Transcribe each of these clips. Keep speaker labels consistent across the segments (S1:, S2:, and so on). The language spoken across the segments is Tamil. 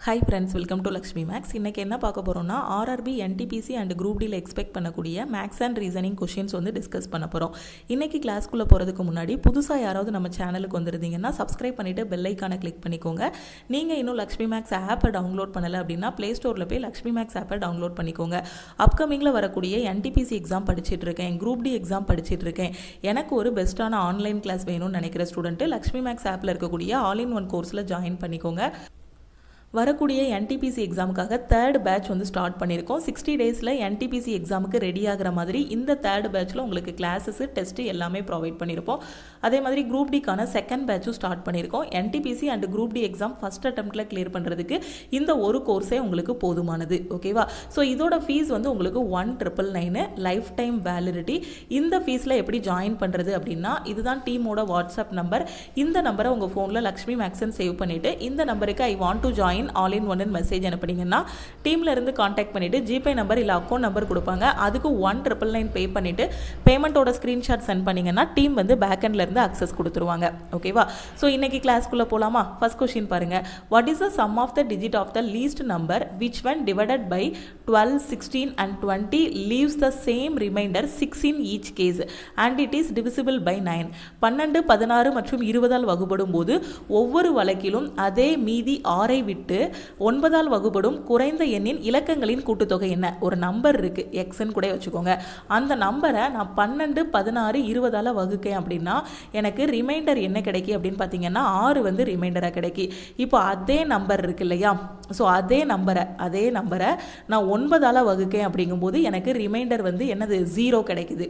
S1: Hi friends, welcome to Lakshmi maths. இன்றைக்கி என்ன பார்க்க போகிறோம்னா ஆர்ஆர்பி, என்டிபிசி அண்ட் குரூப் டியில் எக்ஸ்பெக்ட் பண்ணக்கூடிய maths and reasoning questions discuss பண்ண போகிறோம். இன்றைக்கி கிளாஸ்க்குள்ளே போகிறதுக்கு முன்னாடி புதுசாக யாராவது நம்ம சேனலுக்கு வந்துருந்தீங்கன்னா சப்ஸ்கிரைப் பண்ணிவிட்டு பெல் ஐக்கானை கிளிக் பண்ணிக்கோங்க. நீங்கள் இன்னும் லக்ஷ்மி மேக்ஸ் ஆப்பை டவுன்லோட் பண்ணலை அப்படின்னா ப்ளே ஸ்டோரில் போய் லக்ஷ்மி மேக்ஸ் ஆப்பை டவுன்லோட் பண்ணிக்கோங்க. அப்கமிங்கில் வரக்கூடிய என்டிபிசி எக்ஸாம் படிச்சுட்டு இருக்கேன், குரூப் டி எக்ஸாம் படிச்சுட்டு இருக்கேன், எனக்கு ஒரு பெஸ்ட்டான ஆன்லைன் கிளாஸ் வேணும்னு நினைக்கிற ஸ்டூடெண்ட்டு லக்ஷ்மி மேக்ஸ் ஆப்பில் இருக்கக்கூடிய ஆல் இன் ஒன் கோர்ஸில் ஜாயின் பண்ணிக்கோங்க. வரக்கூடிய என்டிபிசி எக்ஸாமுக்காக தேர்ட் பேட்ச் ஸ்டார்ட் பண்ணியிருக்கோம். 60 டேஸில் என்டிபிசி எக்ஸாமுக்கு ரெடி ஆகிற மாதிரி இந்த தேர்ட் பேட்சில் உங்களுக்கு கிளாஸஸ், டெஸ்ட்டு எல்லாமே ப்ரொவைட் பண்ணியிருப்போம். அதே மாதிரி குரூப் டிக்கான செகண்ட் பேட்சும் ஸ்டார்ட் பண்ணியிருக்கோம். NTPC and group D exam first அட்டெம்ப்டில் கிளியர் பண்ணுறதுக்கு இந்த ஒரு கோர்ஸே உங்களுக்கு போதுமானது. ஓகேவா? ஸோ இதோட ஃபீஸ் உங்களுக்கு 1999 லைஃப் டைம் வேலிடிட்டி. இந்த ஃபீஸில் எப்படி ஜாயின் பண்ணுறது அப்படின்னா, இதுதான் டீமோட வாட்ஸ்அப் நம்பர். இந்த நம்பரை உங்கள் ஃபோனில் லக்ஷ்மி மேக்ஸன் சேவ் பண்ணிவிட்டு இந்த நம்பருக்கு I want to join all in one message அனுப்பினீங்கன்னா டீம்ல இருந்து காண்டாக்ட் பண்ணிட்டு ஜிபே நம்பர் இல்லை அக்கௌண்ட் நம்பர் கொடுப்பாங்க. அதுக்கு 1999 பே பண்ணிட்டு பேமெண்ட்டோட ஸ்கிரீன்ஷாட் சென்ட் பண்ணீங்கன்னா டீம் பேக் எண்ட்ல இருந்து அக்சஸ் கொடுத்துருவாங்க. ஓகேவா? ஸோ இன்னைக்கு கிளாஸ்க்குள்ள போலாமா? ஃபர்ஸ்ட் கொஸ்டின் பாருங்க. What is the sum of the digit of the least number which when divided by 12, 16 and 20 leaves the same remainder 6 in each case and it is divisible by 9. 12, 16 மற்றும் 20 வகுப்படும் போது ஒவ்வொரு வழக்கிலும் அதே மீதி 6ஐ விட்டு 9ஆல் வகுப்படும் குறைந்த எண்ணின் இலக்கங்களின் கூட்டுத்தொகை என்ன? ஒரு நம்பர் இருக்கு, எக்ஸ்ன்னு கூட வச்சுக்கோங்க. அந்த நம்பரை நான் 12, 16, 20ஆல் வகுக்கேன் அப்படின்னா எனக்கு ரிமைண்டர் என்ன கிடைக்கி அப்படின்னு பார்த்தீங்கன்னா 6 ரிமைண்டராக கிடைக்கி. இப்போ அதே நம்பர் இருக்கு இல்லையா? ஸோ அதே நம்பரை நான் 9ஆல் வகுக்கேன் அப்படிங்கும்போது எனக்கு ரிமைண்டர் என்னது? 0 கிடைக்குது.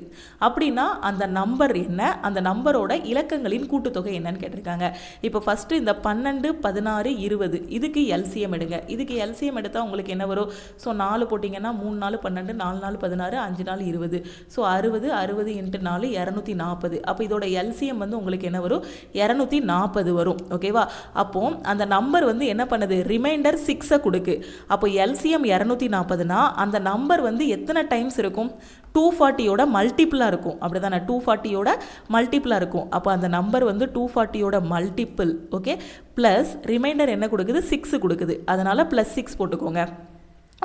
S1: அப்படின்னா அந்த நம்பர் என்ன? அந்த நம்பரோட இலக்கங்களின் கூட்டுத்தொகை என்னன்னு கேட்டிருக்காங்க. இப்போ ஃபர்ஸ்ட் இந்த 12, 16, 20 இதுக்கு எல்சிஎம் எடுங்க. இதுக்கு எல்சிஎம் எடுத்தால் உங்களுக்கு என்ன வரும்? ஸோ 4 போட்டிங்கன்னா 3 4 12, 4 4 16, 5 4 20. ஸோ 60 60 × 4 240. அப்போ இதோட எல்சிஎம் உங்களுக்கு என்ன வரும்? 240 வரும். ஓகேவா? அப்போ அந்த நம்பர் என்ன பண்ணுது? ரிமைண்டர் 6 கொடுக்கு. அப்போ எல்சிஎம் 240னா அந்த நம்பர் எத்தனை டைம்ஸ் இருக்கும்? 240யோட மல்டிபிளாக இருக்கும். அப்படி தானே? 240யோட மல்டிபிளாக இருக்கும். அப்போ அந்த நம்பர் 240யோட மல்டிபிள். ஓகே, ப்ளஸ் ரிமைண்டர் என்ன கொடுக்குது? 6 கொடுக்குது. அதனால் +6 போட்டுக்கோங்க.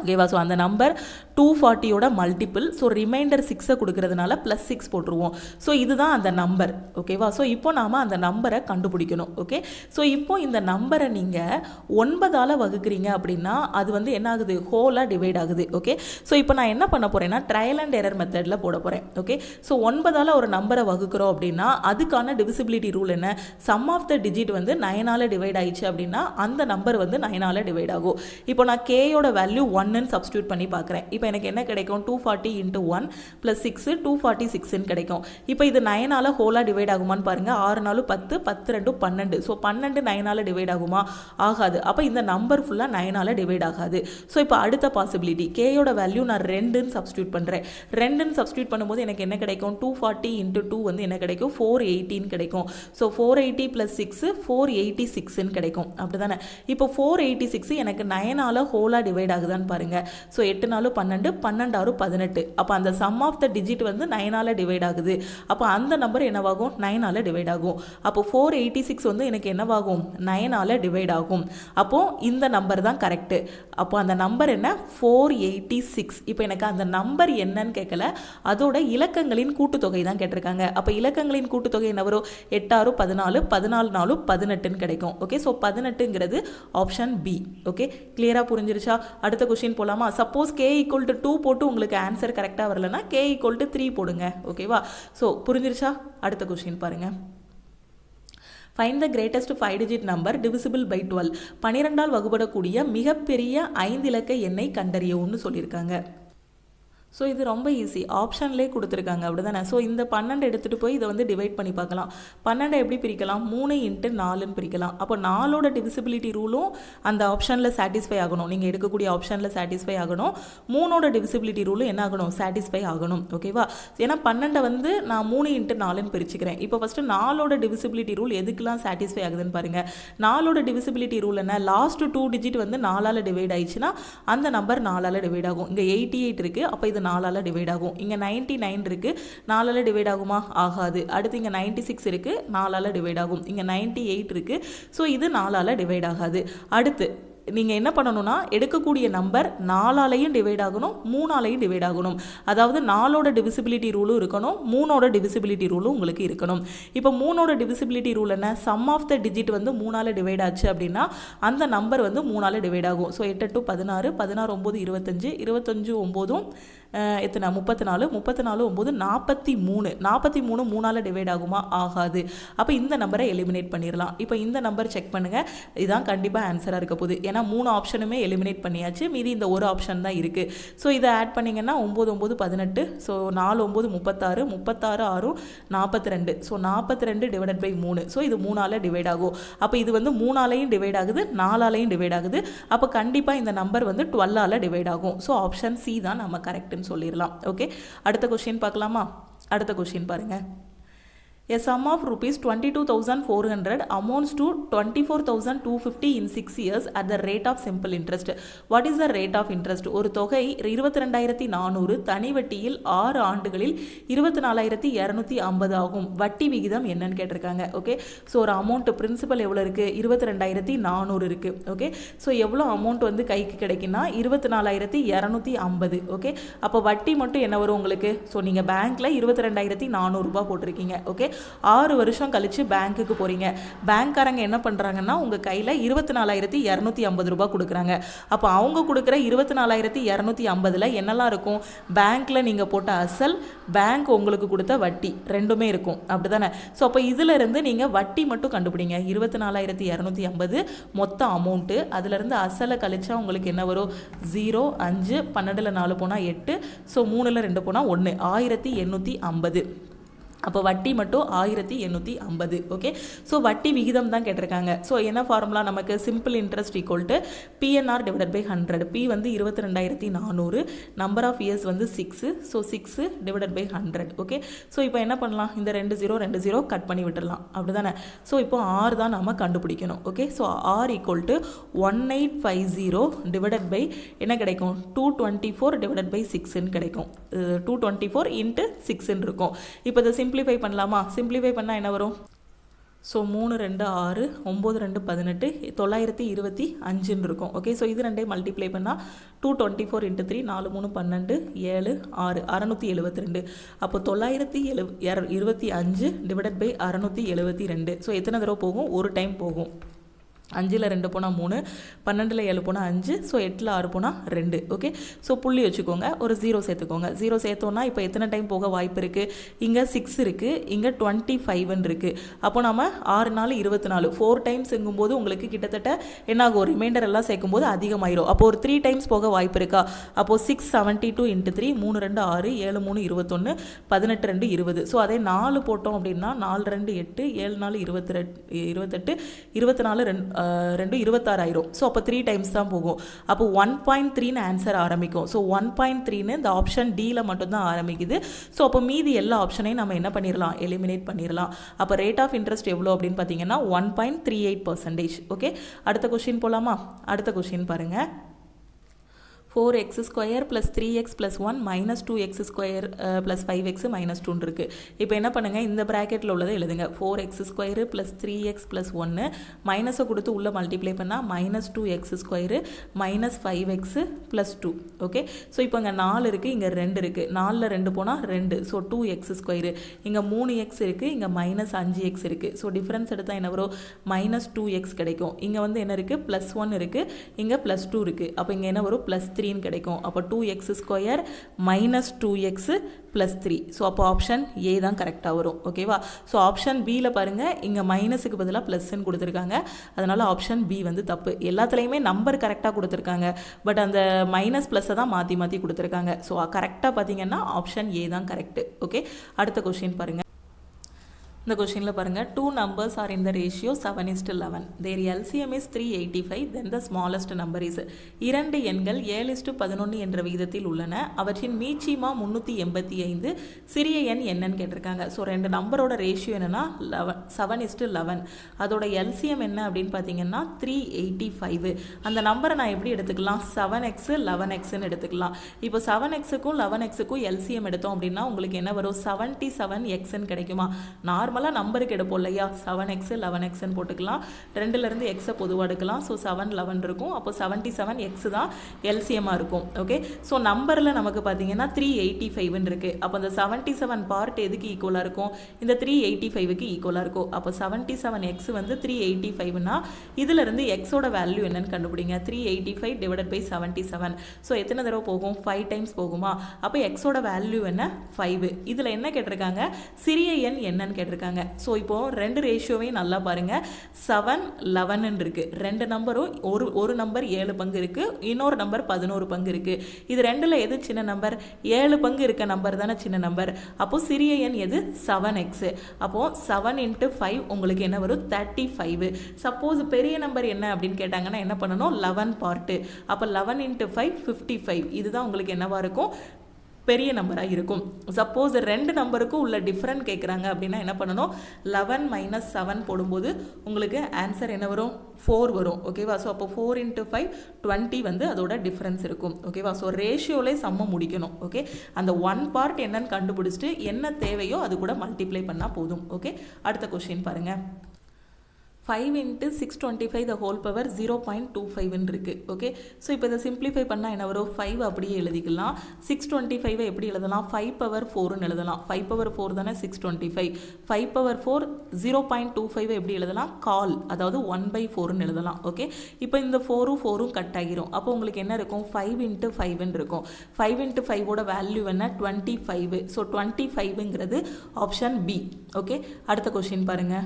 S1: ஓகேவா? ஸோ அந்த நம்பர் 240யோட மல்டிபிள். ஸோ ரிமைண்டர் 6 கொடுக்கறதுனால +6 போட்டுருவோம். ஸோ இதுதான் அந்த நம்பர். ஓகேவா? ஸோ இப்போ நாம் அந்த நம்பரை கண்டுபிடிக்கணும். ஓகே, ஸோ இப்போ இந்த நம்பரை நீங்கள் 9ஆல் வகுக்கிறீங்க அப்படின்னா அது என்ன ஆகுது? ஹோலாக டிவைட் ஆகுது. ஓகே, ஸோ இப்போ நான் என்ன பண்ண போகிறேன்னா ட்ரையல் அண்ட் எரர் மெத்தடில் போட போகிறேன். ஓகே, ஸோ 9ஆல் ஒரு நம்பரை வகுக்கிறோம் அப்படின்னா அதுக்கான டிவிசிபிலிட்டி ரூல் என்ன? சம் ஆஃப் த டிஜிட் 9ஆல் டிவைட் ஆயிடுச்சு அப்படின்னா அந்த நம்பர் 9ஆல் டிவைட் ஆகும். இப்போ நான் கேயோட வேல்யூ 1ன்னு சப்ஸ்டியூட் பண்ணி பார்க்குறேன். இப்போ எனக்கு என்ன கிடைக்கும்? 240 × 1 + 6 246ன்னு கிடைக்கும். இப்போ இது 9ஆல் ஹோலாக டிவைட் ஆகுமான்னு பாருங்கள். 6 4 10, 10 2 12. ஸோ 12 9ஆல் டிவைட் ஆகுமா? ஆகாது. அப்போ இந்த நம்பர் ஃபுல்லாக 9ஆல் டிவைட் ஆகாது. ஸோ இப்போ அடுத்த பாசிபிலிட்டி கேயோட வேல்யூ நான் 2ன்னு சப்ஸ்டியூட் பண்ணுறேன். 2ன்னு சப்ஸ்டியூட் பண்ணும்போது எனக்கு என்ன கிடைக்கும்? 240 × 2 என்ன கிடைக்கும்? 480ன்னு கிடைக்கும். ஸோ 480 + 6 486ன்னு கிடைக்கும். அப்படி தானே? இப்போ 486 எனக்கு 9ஆல் ஹோலாக டிவைட் ஆகுதான்னு பாருங்க. ஸோ 8 4 12, 12 6 18. அப்போ அந்த சம் ஆஃப் த டிஜிட் 9ஆல் டிவைட் ஆகுது. அப்போ அந்த நம்பர் என்னவாகும்? 9ஆல் டிவைட் ஆகும். அப்போ 486 எனக்கு என்னவாகும்? 9ஆல் டிவைட் ஆகும். அப்போ இந்த நம்பர் தான் கரெக்டு. அப்போ அந்த நம்பர் என்ன? 486. இப்போ எனக்கு அந்த நம்பர் என்னன்னு கேட்கல, அதோட இலக்கங்களின் கூட்டுத்தொகை தான் கேட்டிருக்காங்க. அப்போ இலக்கங்களின் கூட்டுத்தொகை என்ன வரும்? 8 6 14, 14 4 18ன்னு கிடைக்கும். ஓகே, ஸோ 18ங்கிறது ஆப்ஷன் பி. ஓகே, கிளியராக புரிஞ்சிருச்சா? அடுத்த கொஸ்டின் போலாமா? சப்போஸ் k = 2 போட்டு உங்களுக்கு ஆன்சர் கரெக்டாக வரலன்னா k = 3 போடுங்க. ஓகேவா? ஸோ புரிஞ்சிருச்சா? அடுத்த கொஸ்டின் பாருங்க. Find the greatest 5-digit number divisible by 12. 12ஆல் வகுப்படக்கூடிய மிகப்பெரிய 5 இலக்க எண்ணை கண்டறியவும்னு சொல்லியிருக்காங்க. ஸோ இது ரொம்ப ஈஸி, ஆப்ஷன்லேயே கொடுத்துருக்காங்க. அப்படி தானே? ஸோ இந்த 12 எடுத்துகிட்டு போய் இதை டிவைட் பண்ணி பார்க்கலாம். 12 எப்படி பிரிக்கலாம்? 3 × 4ன்னு பிரிக்கலாம். அப்போ 4ஓட டிவிசிபிலிட்டி ரூலும் அந்த ஆப்ஷனில் சாட்டிஸ்ஃபை ஆகணும். நீங்கள் எடுக்கக்கூடிய ஆப்ஷனில் சாட்டிஸ்ஃபை ஆகணும். 3ஓட டிவிசிபிலிட்டி ரூலும் என்ன ஆகணும்? சாட்டிஸ்ஃபை ஆகணும். ஓகேவா? ஏன்னா 12 நான் 3 × 4ன்னு பிரிச்சுக்கிறேன். இப்போ ஃபஸ்ட்டு 4ஓட டிவிசிபிலிட்டி ரூல் எதுக்கெல்லாம் சாட்டிஸ்ஃபை ஆகுதுன்னு பாருங்கள். 4ஓட டிவிசிபிலிட்டி ரூல் என்ன? லாஸ்ட் 2 டிஜிட் 4ஆல் டிவைட் ஆயிடுச்சுன்னா அந்த நம்பர் 4ஆல் டிவைட் ஆகும். இங்கே 88 இருக்குது. அப்போ இது 4ஆல் டிவைட் ஆகும். இங்கே 99 இருக்குது, 4ஆல் டிவைட் ஆகுமா? ஆகாது. அடுத்து இங்கே 96 இருக்குது, 4ஆல் டிவைட் ஆகும். இங்கே 98 இருக்குது. ஸோ இது 4ஆல் டிவைட் ஆகாது. அடுத்து நீங்கள் என்ன பண்ணணும்னா எடுக்கக்கூடிய நம்பர் 4ஆலையும் டிவைட் ஆகணும் 3ஆலையும் டிவைட் ஆகணும். அதாவது 4ஓட டிவிசிபிலிட்டி ரூலும் இருக்கணும் 3ஓட டிவிசிபிலிட்டி ரூலும் உங்களுக்கு இருக்கணும். இப்போ 3ஓட டிவிசிபிலிட்டி ரூல் என்ன? சம் ஆஃப் த டிஜிட் வந்து 3ஆல் டிவைட் ஆச்சு அப்படின்னா அந்த நம்பர் வந்து 3ஆல் டிவைட் ஆகும். ஸோ 8 × 16 16 9 25 25 9 எத்தனை 34 34 9 43 43 3ஆல் டிவைட் ஆகுமா? ஆகாது. அப்போ இந்த நம்பரை எலிமினேட் பண்ணிடலாம். இப்போ இந்த நம்பர் செக் பண்ணுங்கள். இதுதான் கண்டிப்பாக ஆன்சராக இருக்க போகுது. ஏன்னா 3 ஆப்ஷனுமே எலிமினேட் பண்ணியாச்சு. மீதி இந்த ஒரு ஆப்ஷன் தான் இருக்குது. ஸோ இதை ஆட் பண்ணிங்கன்னா 9 9 18. So 4 9 36 36 6 42. So 42 divided by 3. So இது 3ஆல் டிவைட் ஆகும். அப்போ இது வந்து 3ஆலையும் டிவைட் ஆகுது 4ஆலையும் டிவைட் ஆகுது. அப்போ கண்டிப்பாக இந்த நம்பர் வந்து 12ஆல் டிவைட் ஆகும். ஸோ ஆப்ஷன் சி தான் நம்ம கரெக்ட்னு சொல்லிடலாம். ஓகே, அடுத்த கொஸ்டின் பார்க்கலாமா? அடுத்த கொஸ்டின் பாருங்க. A sum of rupees 22,400 amounts to 24,250 in 6 years at the rate of simple interest. What is the rate of interest? ஒரு தொகை 22,400 தனி வட்டியில் 6 ஆண்டுகளில் 24,250 ஆகும். வட்டி விகிதம் என்னன்னு கேட்டிருக்காங்க. ஓகே, ஸோ ஒரு அமௌண்ட் பிரின்சிபல் எவ்வளோ இருக்குது? 22,400 இருக்குது. ஓகே, ஸோ எவ்வளோ அமௌண்ட் வந்து கைக்கு கிடைக்குன்னா 24,250. ஓகே, அப்போ வட்டி மட்டும் என்ன வரும் உங்களுக்கு? ஸோ நீங்கள் பேங்க்கில் 22,400 ரூபாய் போட்டிருக்கீங்க. ஓகே, 6 வருஷம் கழிச்சு பேங்க்குக்கு போறீங்க. பேங்க்காரங்க என்ன பண்றாங்கன்னா உங்க கையில 24,250 ரூபாய் கொடுக்குறாங்க. அப்போ அவங்க கொடுக்குற 24,250ல என்னெல்லாம் இருக்கும்? பேங்க்ல நீங்க போட்ட அசல், பேங்க் உங்களுக்கு கொடுத்த வட்டி ரெண்டுமே இருக்கும். அப்படிதானே? ஸோ அப்போ இதுல இருந்து நீங்க வட்டி மட்டும் கண்டுபிடிங்க. 24,250 மொத்த அமௌண்ட்டு, அதுல இருந்து அசலை கழிச்சா உங்களுக்கு என்ன வரும்? 0 5 12ல் 4 போனால் 8. ஸோ 3ல் 2 போனால் 1 1850. அப்போ வட்டி மட்டும் 1850. ஓகே, ஸோ வட்டி விகிதம் தான் கேட்டிருக்காங்க. ஸோ என்ன ஃபார்முலா நமக்கு? Simple interest equal to PNR divided by 100. P வந்து 22,400, நம்பர் ஆஃப் இயர்ஸ் வந்து 6. So 6 divided by 100. Okay, so இப்போ என்ன பண்ணலாம்? இந்த 2 0 கட் பண்ணி விட்டுடலாம். அப்படி தானே? ஸோ இப்போ ஆர் தான் நம்ம கண்டுபிடிக்கணும். Okay, so R equal to 1850 divided by என்ன கிடைக்கும்? 224 டிவைடட் பை 6ன்னு கிடைக்கும். 224 இன்ட்டு 6ன்னு இருக்கும். இப்போ இதை சிம்பிளிஃபை பண்ணலாமா? சிம்பிளிஃபை பண்ணால் என்ன வரும்? ஸோ 3 2 6 9 2 18 925 இருக்கும். ஓகே, ஸோ இது ரெண்டையும் மல்டிப்ளை பண்ணால் 224 × 3 4 3 12 7 6 672. அப்போ 925 டிவைடட் பை 672. ஸோ எத்தனை தடவை போகும்? ஒரு டைம் போகும். 5ல் 2 போனால் 3, 12ல் 7 போனால் 5. ஸோ 8ல் 6 போனால் 2. ஓகே, ஸோ புள்ளி வச்சுக்கோங்க, ஒரு 0 சேர்த்துக்கோங்க. 0 சேர்த்தோன்னா இப்போ எத்தனை டைம் போக வாய்ப்பு இருக்குது? இங்கே 6 இருக்குது, இங்கே 25 இருக்குது. அப்போ நம்ம 6 4 24 4 டைம்ஸுங்கும்போது உங்களுக்கு கிட்டத்தட்ட என்னாகும்? ரிமைண்டர் எல்லாம் சேர்க்கும்போது அதிகமாயிரும். அப்போ ஒரு 3 டைம்ஸ் போக வாய்ப்பு இருக்கா? அப்போது 672 × 3 3 2 6 7 3 21 18 2 20. ஸோ அதே 4 போட்டோம் அப்படின்னா 4 2 8 7 4 28 24 2 26 ஆயிரும். ஸோ அப்போ 3 டைம்ஸ் தான் போகும். அப்போ 1.3ன்னு ஆன்சர் ஆரம்பிக்கும். ஸோ 1.3ன்னு இந்த ஆப்ஷன் டியில் மட்டும்தான் ஆரம்பிக்குது. ஸோ அப்போ மீதி எல்லா ஆப்ஷனையும் நம்ம என்ன பண்ணிடலாம்? எலிமினேட் பண்ணிடலாம். அப்போ ரேட் ஆஃப் இன்ட்ரெஸ்ட் எவ்வளோ அப்படின்னு பார்த்தீங்கன்னா 1.38%. ஓகே, அடுத்த கொஸ்டின் போகலாமா? அடுத்த கொஸ்டின் பாருங்கள். 4x square plus 3x plus 1 minus 2x square plus 5x minus 2 இருக்குது. இப்போ என்ன பண்ணுங்கள்? இந்த ப்ராக்கெட்டில் உள்ளதை எழுதுங்க. 4x square plus 3x plus 1 மைனஸை கொடுத்து உள்ளே மல்டிப்ளை பண்ணால் minus 2x square minus 5x plus 2. Okay, so இப்போ இங்கே 4 இருக்குது, இங்கே 2 இருக்குது. 4ல் 2 போனால் 2. So 2x square. இங்கே 3x இருக்குது, இங்கே மைனஸ் 5x இருக்குது. ஸோ டிஃப்ரென்ஸ் எடுத்தால் என்ன வரும்? மைனஸ் 2x கிடைக்கும். இங்கே வந்து என்ன இருக்குது? ப்ளஸ் 1 இருக்குது, இங்கே ப்ளஸ் 2 இருக்குது. அப்போ இங்கே என்ன வரும்? ப்ளஸ் 3 கிடைக்கும். அப்போ 2x square minus 2x plus 3. So அப்போ ஆப்ஷன் ஏ தான் கரெக்டாக வரும். ஓகேவா? ஸோ ஆப்ஷன் பியில் பாருங்கள், இங்கே மைனஸுக்கு பதிலாக ப்ளஸ்ன்னு கொடுத்துருக்காங்க. அதனால் ஆப்ஷன் பி வந்து தப்பு. எல்லாத்துலேயுமே நம்பர் கரெக்டாக கொடுத்துருக்காங்க, பட் அந்த மைனஸ் ப்ளஸ்ஸை தான் மாற்றி மாற்றி கொடுத்துருக்காங்க. ஸோ கரெக்டாக பார்த்தீங்கன்னா ஆப்ஷன் ஏ தான் கரெக்டு. ஓகே, அடுத்த கொஸ்டின் பாருங்கள். இந்த கொஸ்டினில் பாருங்கள், 2 numbers are in the ratio 7:11. Their LCM is 385. Then the smallest number is. 2 எண்கள் 7:11 என்ற விகிதத்தில் உள்ளன. அவற்றின் மீச்சிமா 385. சிறிய எண் என்னன்னு கேட்டிருக்காங்க. ஸோ 2 நம்பரோட ரேஷியோ என்னென்னா 7:11. அதோட எல்சிஎம் என்ன அப்படின்னு பார்த்தீங்கன்னா 385. அந்த நம்பரை நான் எப்படி எடுத்துக்கலாம்? 7x 11xன்னு எடுத்துக்கலாம். இப்போ 7xக்கும் 11xக்கும் எல்சிஎம் எடுத்தோம் அப்படின்னா உங்களுக்கு என்ன வரும்? 77xன்னு கிடைக்குமா? நார்மல் நார்மலாக நம்பருக்கு எடுப்போம் இல்லையா, 7x 11xன்னு போட்டுக்கலாம். 2லேருந்து எக்ஸை பொதுவாக எடுக்கலாம். ஸோ 7 11 இருக்கும். அப்போ 77x தான் எல்சிஎம்மாக இருக்கும். ஓகே, ஸோ நம்பரில் நமக்கு பார்த்தீங்கன்னா 385ன்னு இருக்குது. அப்போ அந்த 77 பார்ட் எதுக்கு ஈக்குவலாக இருக்கும், இந்த 385க்கு ஈக்குவலாக இருக்கும். அப்போ 77x வந்து 385னா இதிலிருந்து எக்ஸோட வேல்யூ என்னன்னு கண்டுபிடிங்க. 385 டிவைடட் பை 77. ஸோ எத்தனை தடவை போகும், 5 டைம்ஸ் போகுமா. அப்போ எக்ஸோட வேல்யூ என்ன, 5. இதில் என்ன கேட்டிருக்காங்க, சிறிய எண் என்னன்னு கேட்டிருக்காங்க. ஸோ இப்போது ரெண்டு ரேஷியோவையும் நல்லா பாருங்கள். 7 11 இருக்குது. ரெண்டு நம்பரும் ஒரு நம்பர் 7 பங்கு இருக்குது, இன்னொரு நம்பர் 11 பங்கு இருக்குது. இது ரெண்டில் எது சின்ன நம்பர், 7 பங்கு இருக்க நம்பர் தானே சின்ன நம்பர். அப்போது சிறிய எண் எது, 7x. அப்போது 7 × 5 உங்களுக்கு என்ன வரும், 35. சப்போஸ் பெரிய நம்பர் என்ன அப்படின்னு கேட்டாங்கன்னா என்ன பண்ணணும், 11 பார்ட்டு. அப்போ 11 × 5 55. இதுதான் உங்களுக்கு என்னவா இருக்கும், பெரிய நம்பராக இருக்கும். சப்போஸ் ரெண்டு நம்பருக்கும் உள்ள டிஃப்ரெண்ட் கேட்குறாங்க அப்படின்னா என்ன பண்ணணும், 11 - 7 போடும்போது உங்களுக்கு ஆன்சர் என்ன வரும், 4 வரும். ஓகேவா. ஸோ அப்போ 4 × 5 20 வந்து அதோட டிஃப்ரென்ஸ் இருக்கும். ஓகேவா. ஸோ ரேஷியோலே சம்ம முடிக்கணும். ஓகே, அந்த 1 பார்ட் என்னன்னு கண்டுபிடிச்சிட்டு என்ன தேவையோ அது கூட மல்டிப்ளை பண்ணால் போதும். ஓகே, அடுத்த கொஸ்டின் பாருங்கள். 5 × 625 the whole power 0.25 இருக்குது. ஓகே, ஸோ இப்போ இதை சிம்பிளிஃபை பண்ணால் என்ன வரும், 5 அப்படியே எழுதிக்கலாம். 625 எப்படி எழுதலாம், 5^4ன்னு எழுதலாம். 5^4 தானே 625. 5^4 0.25 எப்படி எழுதலாம், கால், அதாவது 1/4ன்னு எழுதலாம். ஓகே, இப்போ இந்த 4ம் கட் ஆகிரும். அப்போ உங்களுக்கு என்ன இருக்கும், 5 × 5ன்னு இருக்கும். 5 × 5ஓட வேல்யூ என்ன, 25. ஸோ 25ங்கிறது ஆப்ஷன் பி. ஓகே, அடுத்த கொஸ்டின் பாருங்கள்.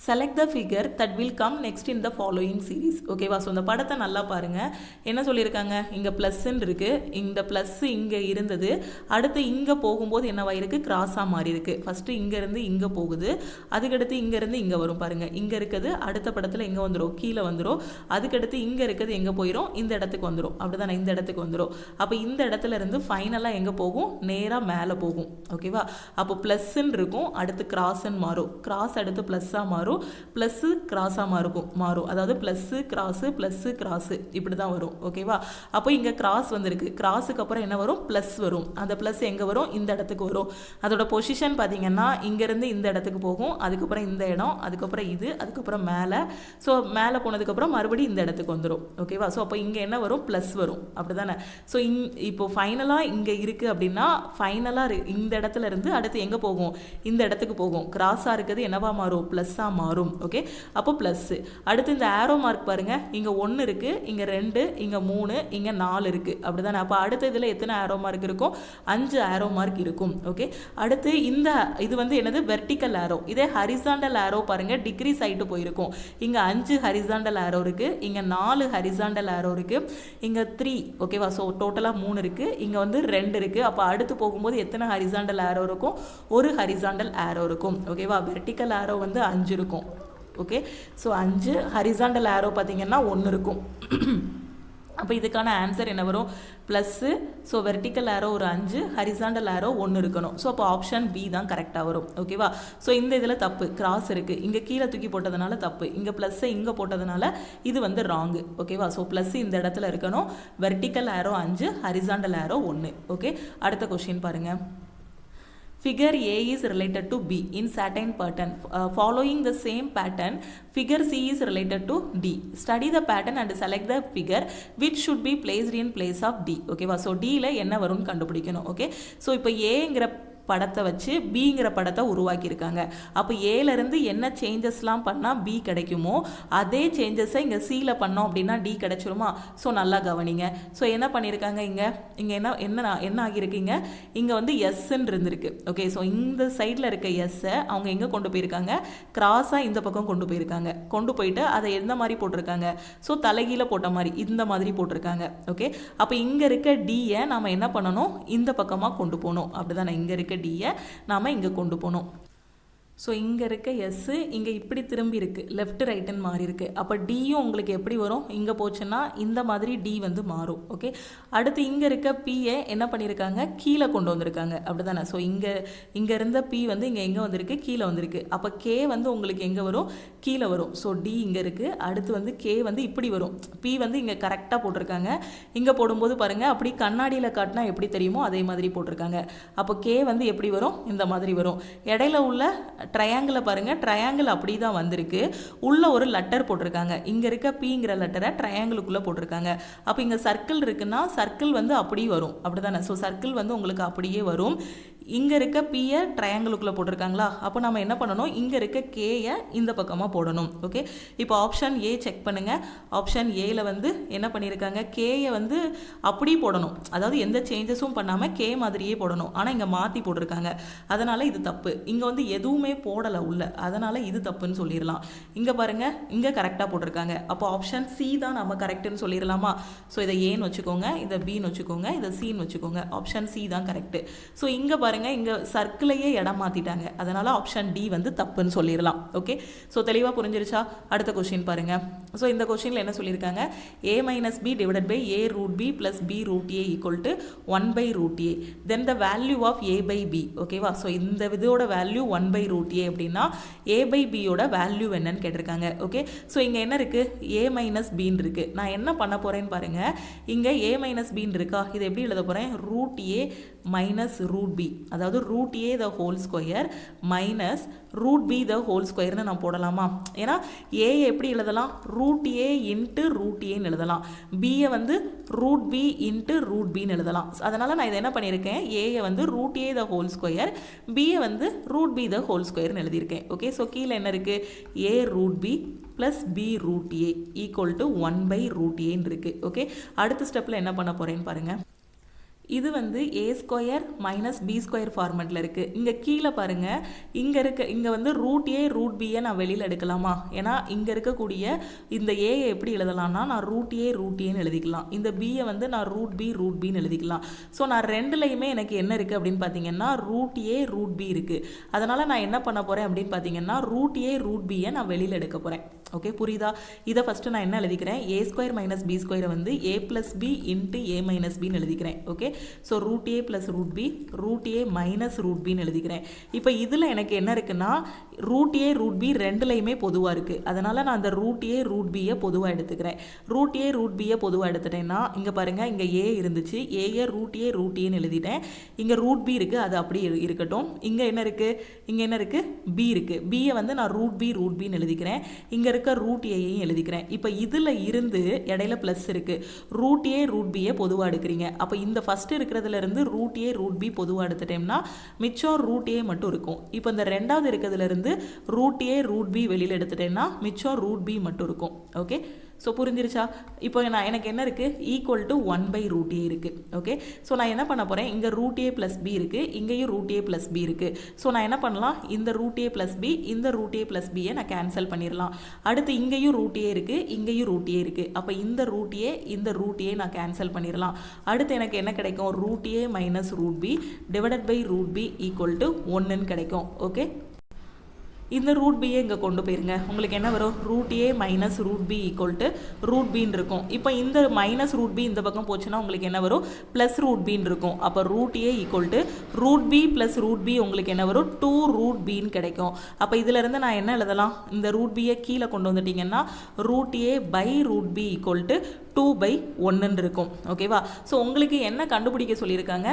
S1: select the figure that will come next in the following series. ஓகேவா. ஸோ இந்த படத்தை நல்லா பாருங்கள். என்ன சொல்லியிருக்காங்க, இங்கே ப்ளஸ்ன்னு இருக்குது, இந்த ப்ளஸ் இங்கே இருந்தது, அடுத்து இங்கே போகும்போது என்னவா இருக்குது, கிராஸாக மாறி இருக்குது. ஃபஸ்ட்டு இங்கேருந்து இங்கே போகுது, அதுக்கடுத்து இங்கேருந்து இங்கே வரும் பாருங்கள். இங்கே இருக்குது அடுத்த படத்தில் எங்கே வந்துடும், கீழே வந்துடும். அதுக்கடுத்து இங்கே இருக்குது எங்கே போயிடும், இந்த இடத்துக்கு வந்துடும். அப்படி தானே, இந்த இடத்துக்கு வந்துடும். அப்போ இந்த இடத்துல இருந்து ஃபைனலாக எங்கே போகும், நேராக மேலே போகும். ஓகேவா. அப்போ ப்ளஸ்ன்னு இருக்கும், அடுத்து கிராஸ்ன்னு மாறும், கிராஸ் அடுத்து ப்ளஸ்ஸாக மாறும், ப்ளஸ்ஸு கிராஸாக மாறும். அதாவது ப்ளஸ்ஸு கிராஸு இப்படி தான் வரும். ஓகேவா. அப்போ இங்கே கிராஸ் வந்திருக்கு, கிராஸுக்கு அப்புறம் என்ன வரும், ப்ளஸ் வரும். அந்த ப்ளஸ் எங்கே வரும், இந்த இடத்துக்கு வரும். அதோட பொசிஷன் பார்த்தீங்கன்னா இங்கேருந்து இந்த இடத்துக்கு போகும், அதுக்கப்புறம் இந்த இடம், அதுக்கப்புறம் இது, அதுக்கப்புறம் மேலே. ஸோ மேலே போனதுக்கப்புறம் மறுபடியும் இந்த இடத்துக்கு வந்துடும். ஓகேவா. ஸோ அப்போ இங்கே என்ன வரும், ப்ளஸ் வரும். அப்படி தானே. ஸோ இப்போ ஃபைனலாக இங்கே இருக்குது அப்படின்னா ஃபைனலாக இந்த இடத்துல இருந்து அடுத்து எங்கே போகும், இந்த இடத்துக்கு போகும். கிராஸாக இருக்குது என்னவா மாறும், ப்ளஸ்ஸாக மாறும். ஓகே, அப்போ ப்ளஸ். அடுத்து இந்த ஆரோ மார்க் பாருங்க, இங்கே 1 இருக்குது, இங்கே 2, இங்கே 3, இங்கே 4 இருக்குது. அப்படி தானே. அப்போ அடுத்த இதில் எத்தனை ஆரோ மார்க் இருக்கும், 5 ஆரோ மார்க் இருக்கும். ஓகே, அடுத்து இது வந்து என்னது, வெர்டிக்கல் ஆரோ. இதே ஹரிசாண்டல் ஆரோ பாருங்க, டிகிரி சைடு போயிருக்கும். இங்கே 5 ஹரிசாண்டல் ஆரோ இருக்குது, இங்கே 4 ஹரிசாண்டல் ஆரோ இருக்குது, இங்கே 3. ஓகேவா. ஸோ டோட்டலாக 3 இருக்குது, இங்கே வந்து 2 இருக்குது. அப்போ அடுத்து போகும்போது எத்தனை ஹரிசாண்டல் ஆரோ இருக்கும், ஒரு ஹரிசாண்டல் ஆரோ இருக்கும். ஓகேவா. வெர்டிக்கல் ஆரோ வந்து 5 இருக்கும். ஓகே, ஸோ 5, ஹரிசாண்டல் ஆரோ பார்த்தீங்கன்னா 1 இருக்கும். அப்போ இதுக்கான ஆன்சர் என்ன வரும், ப்ளஸ்ஸு. ஸோ வெர்டிக்கல் ஆரோ ஒரு 5, ஹரிசாண்டல் ஆரோ 1 இருக்கணும். ஸோ அப்போ ஆப்ஷன் பி தான் கரெக்டாக வரும். ஓகேவா. ஸோ இந்த இதில் தப்பு, கிராஸ் இருக்குது, இங்கே கீழே தூக்கி போட்டதுனால தப்பு, இங்கே ப்ளஸ்ஸை இங்கே போட்டதுனால இது வந்து ராங்கு. ஓகேவா. ஸோ ப்ளஸ் இந்த இடத்துல இருக்கணும், வெர்டிக்கல் ஆரோ 5, ஹரிசாண்டல் ஆரோ 1. ஓகே, அடுத்த கொஸ்டின் பாருங்கள். Figure A is related to B in certain pattern. Following the same pattern, figure C is related to D. Study the pattern and select the figure which should be placed in place of D. Okay, so D ல என்ன வரும்னு கண்டுபிடிக்கணும். Okay, so இப்போ Aங்கிற படத்தை வச்சு பிங்கிற படத்தை உருவாக்கியிருக்காங்க. அப்போ ஏலேருந்து என்ன சேஞ்சஸ்லாம் பண்ணால் பி கிடைக்குமோ அதே சேஞ்சஸை இங்கே சியில் பண்ணோம் அப்படின்னா டி கிடைச்சிருமா. ஸோ நல்லா கவனிங்க. ஸோ என்ன பண்ணியிருக்காங்க, இங்கே என்ன ஆகியிருக்கீங்க, இங்கே வந்து எஸ்ன்னு இருந்திருக்கு. ஓகே, ஸோ இந்த சைடில் இருக்க எஸ்ஸை அவங்க எங்கே கொண்டு போயிருக்காங்க, கிராஸாக இந்த பக்கம் கொண்டு போயிருக்காங்க. கொண்டு போயிட்டு அதை எந்த மாதிரி போட்டிருக்காங்க, ஸோ தலைகீழ போட்ட மாதிரி இந்த மாதிரி போட்டிருக்காங்க. ஓகே, அப்போ இங்கே இருக்க டியை நாம் என்ன பண்ணணும், இந்த பக்கமாக கொண்டு போகணும். அப்படி தானே, இங்கே இருக்க டியை நாம் இங்கே கொண்டு போகணும். ஸோ இங்கே இருக்க எஸ்ஸு இங்கே இப்படி திரும்பி இருக்குது, லெஃப்ட் ரைட்டுன்னு மாறி இருக்குது. அப்போ டியும் உங்களுக்கு எப்படி வரும், இங்கே போச்சுன்னா இந்த மாதிரி டி வந்து மாறும். ஓகே, அடுத்து இங்கே இருக்க பியை என்ன பண்ணியிருக்காங்க, கீழே கொண்டு வந்திருக்காங்க, அப்படி தானே. ஸோ இங்கே இருந்த பி வந்து இங்கே எங்கே வந்திருக்கு, கீழே வந்திருக்கு. அப்போ கே வந்து உங்களுக்கு எங்கே வரும், கீழே வரும். ஸோ டி இங்கே இருக்குது. அடுத்து வந்து கே வந்து இப்படி வரும். பி வந்து இங்கே கரெக்டாக போட்டிருக்காங்க. இங்கே போடும்போது பாருங்கள், அப்படி கண்ணாடியில் காட்டினா எப்படி தெரியுமோ அதே மாதிரி போட்டிருக்காங்க. அப்போ கே வந்து எப்படி வரும், இந்த மாதிரி வரும். இடையில உள்ள ட்ரையாங்கிளை பாருங்கள், ட்ரையாங்கிள் அப்படி தான் வந்திருக்கு. உள்ள ஒரு லெட்டர் போட்டிருக்காங்க. இங்கே இருக்க பிங்கிற லெட்டரை ட்ரையாங்கிளுக்குள்ளே போட்டிருக்காங்க. அப்போ இங்கே சர்க்கிள் இருக்குன்னா சர்க்கிள் வந்து அப்படியே வரும், அப்படி தானே. ஸோ சர்க்கிள் வந்து உங்களுக்கு அப்படியே வரும். இங்கே இருக்க பியை ட்ரையாங்கிளுக்குள்ளே போட்டிருக்காங்களா, அப்போ நம்ம என்ன பண்ணணும், இங்கே இருக்க கேயை இந்த பக்கமாக போடணும். ஓகே, இப்போ ஆப்ஷன் ஏ செக் பண்ணுங்கள். ஆப்ஷன் ஏல வந்து என்ன பண்ணியிருக்காங்க, கேயை வந்து அப்படி போடணும், அதாவது எந்த சேஞ்சஸும் பண்ணாமல் கே மாதிரியே போடணும். ஆனால் இங்கே மாற்றி போட்டிருக்காங்க, அதனால் இது தப்பு. இங்கே வந்து எதுவுமே போடலை உள்ள, அதனால் இது தப்புன்னு சொல்லிடலாம். இங்கே பாருங்கள், இங்கே கரெக்டாக போட்டிருக்காங்க. அப்போ ஆப்ஷன் சி தான் நம்ம கரெக்டுன்னு சொல்லிடலாமா. ஸோ இதை ஏன்னு வச்சுக்கோங்க, இதை பின்னு வச்சுக்கோங்க, இதை சின்னு வச்சுக்கோங்க. ஆப்ஷன் சி தான் கரெக்டு. ஸோ இங்கே பாருங்கள், இங்கே சர்க்கிளையே இடம் மாற்றிட்டாங்க, அதனால் ஆப்ஷன் டி வந்து தப்புன்னு சொல்லிடலாம். ஓகே, ஸோ தெளிவாக புரிஞ்சிருச்சா. அடுத்த கொஸ்டின் பாருங்கள். ஸோ இந்த கொஸ்டினில் என்ன சொல்லியிருக்காங்க, a minus b divided by a root b plus b root a equal to 1 by root a, then the value of a by b. ஓகேவா. ஸோ இந்த இதோட வேல்யூ 1 by root a அப்படின்னா a by b யோட வேல்யூ என்னன்னு கேட்டிருக்காங்க. ஓகே, ஸோ இங்கே என்ன இருக்குது, a minus b இருக்குது. நான் என்ன பண்ண போகிறேன்னு பாருங்கள், இங்கே a minus b இருக்கா, இதை எப்படி எழுத போகிறேன், root a minus root b, அதாவது root a the whole square minus root b the whole squareன்னு நான் போடலாமா. ஏன்னா a எப்படி எழுதலாம், root a into root aன்னு எழுதலாம், b வந்து root b into root bன்னு எழுதலாம். அதனால் நான் இதை என்ன பண்ணியிருக்கேன், a வந்து root a the whole square, b வந்து root b the whole squareன்னு எழுதியிருக்கேன். ஓகே, ஸோ கீழே என்ன இருக்குது, a root b plus b root a equal to 1 by root aன்னு இருக்குது. ஓகே, அடுத்த ஸ்டெப்பில் என்ன பண்ண போகிறேன்னு பாருங்கள். இது வந்து a square minus B square ஃபார்மெட்டில் இருக்குது. இங்கே கீழே பாருங்கள், இங்கே வந்து ரூட் ஏ ரூட் பியை நான் வெளியில் எடுக்கலாமா. ஏன்னா இங்கே இருக்கக்கூடிய இந்த ஏயை எப்படி எழுதலாம்னா, நான் ரூட் ஏன்னு எழுதிக்கலாம். இந்த பியை வந்து நான் ரூட் பின்னு எழுதிக்கலாம். ஸோ நான் ரெண்டுலையுமே எனக்கு என்ன இருக்குது அப்படின்னு பார்த்தீங்கன்னா, ரூட் ஏ ரூட் பி இருக்குது. அதனால் நான் என்ன பண்ண போகிறேன் அப்படின்னு பார்த்தீங்கன்னா, ரூட் ஏ ரூட் பியை நான் வெளியில் எடுக்க போகிறேன். ஓகே, புரியுதா. இதை ஃபஸ்ட்டு நான் என்ன எழுதிக்கிறேன், ஏ ஸ்கொயர் மைனஸ் பி ஸ்கொயரை வந்து ஏ ப்ளஸ் பி இன்ட்டு ஏ மைனஸ் பின்னு எழுதிக்கிறேன். Okay, so root A plus root A minus root பின்னு எழுதிக்கிறேன். இப்போ இதில் எனக்கு என்ன இருக்குன்னா, ரூட் ஏ ரூட் பி ரெண்டுலையுமே பொதுவாக இருக்குது. அதனால் நான் அந்த ரூட் ஏ ரூட் பியை பொதுவாக எடுத்துக்கிறேன். ரூட் ஏ ரூட் பியை பொதுவாக எடுத்துட்டேன்னா, இங்கே பாருங்கள், இங்கே ஏ இருந்துச்சு, ஏயை ரூட் ஏன்னு எழுதிட்டேன். இங்கே ரூட் பி இருக்குது, அது அப்படி இருக்கட்டும். இங்கே என்ன இருக்குது, பி இருக்குது. பியை வந்து நான் ரூட் பின்னு எழுதிக்கிறேன். இங்கே இருக்க ரூட் ஏயையும் எழுதிக்கிறேன். இப்போ இதில் இருந்து இடையில ப்ளஸ் இருக்குது, ரூட் ஏ ரூட் பியை பொதுவாக எடுக்கிறீங்க. அப்போ இந்த ஃபஸ்ட்டு இருக்கிறதுல இருந்து ரூட் ஏ ரூட் பி பொதுவாக எடுத்துட்டோம்னா மிச்சம் ரூட் ஏ மட்டும் இருக்கும். இப்போ இந்த ரெண்டாவது இருக்கிறதுல இருந்து ரூட் ஏ ரூட் பி வெளியில் எடுத்துட்டேன்னா மிச்சம் ரூட் பி மட்டும் இருக்கும். ஓகே, ஸோ புரிஞ்சிருச்சா. இப்போ எனக்கு என்ன இருக்குது, equal to 1 by root a இருக்குது. ஓகே, ஸோ நான் என்ன பண்ண போகிறேன், இங்கே ரூட் ஏ ப்ளஸ் பி இருக்குது, இங்கேயும் ரூட் ஏ ப்ளஸ் பி இருக்குது. ஸோ நான் என்ன பண்ணலாம், இந்த ரூட் ஏ ப்ளஸ் பி இந்த ரூட் ஏ ப்ளஸ் பியை நான் கேன்சல் பண்ணிடலாம். அடுத்து இங்கேயும் ரூட் ஏ இருக்குது, இங்கேயும் ரூட் ஏ இருக்குது. அப்போ இந்த ரூட் ஏ நான் கேன்சல் பண்ணிடலாம். அடுத்து எனக்கு என்ன கிடைக்கும், root A minus root B divided by root B equal to 1ன்னு கிடைக்கும். ஓகே, இந்த ரூட் பியை இங்கே கொண்டு போயிருங்க. உங்களுக்கு என்ன வரும், root A minus root B equal to root பின்னு இருக்கும். இப்போ இந்த மைனஸ் ரூட் பி இந்த பக்கம் போச்சுன்னா உங்களுக்கு என்ன வரும், ப்ளஸ் ரூட் பின்னு இருக்கும். அப்போ root A equal to root B plus root B உங்களுக்கு என்ன வரும், 2 ரூட் பின்னு கிடைக்கும். அப்போ இதிலேருந்து நான் என்ன எழுதலாம், இந்த ரூட் பியை கீழே கொண்டு வந்துட்டிங்கன்னா root A by root B equal to 2 by 1 இருக்கும். ஓகேவா. ஸோ உங்களுக்கு என்ன கண்டுபிடிக்க சொல்லியிருக்காங்க,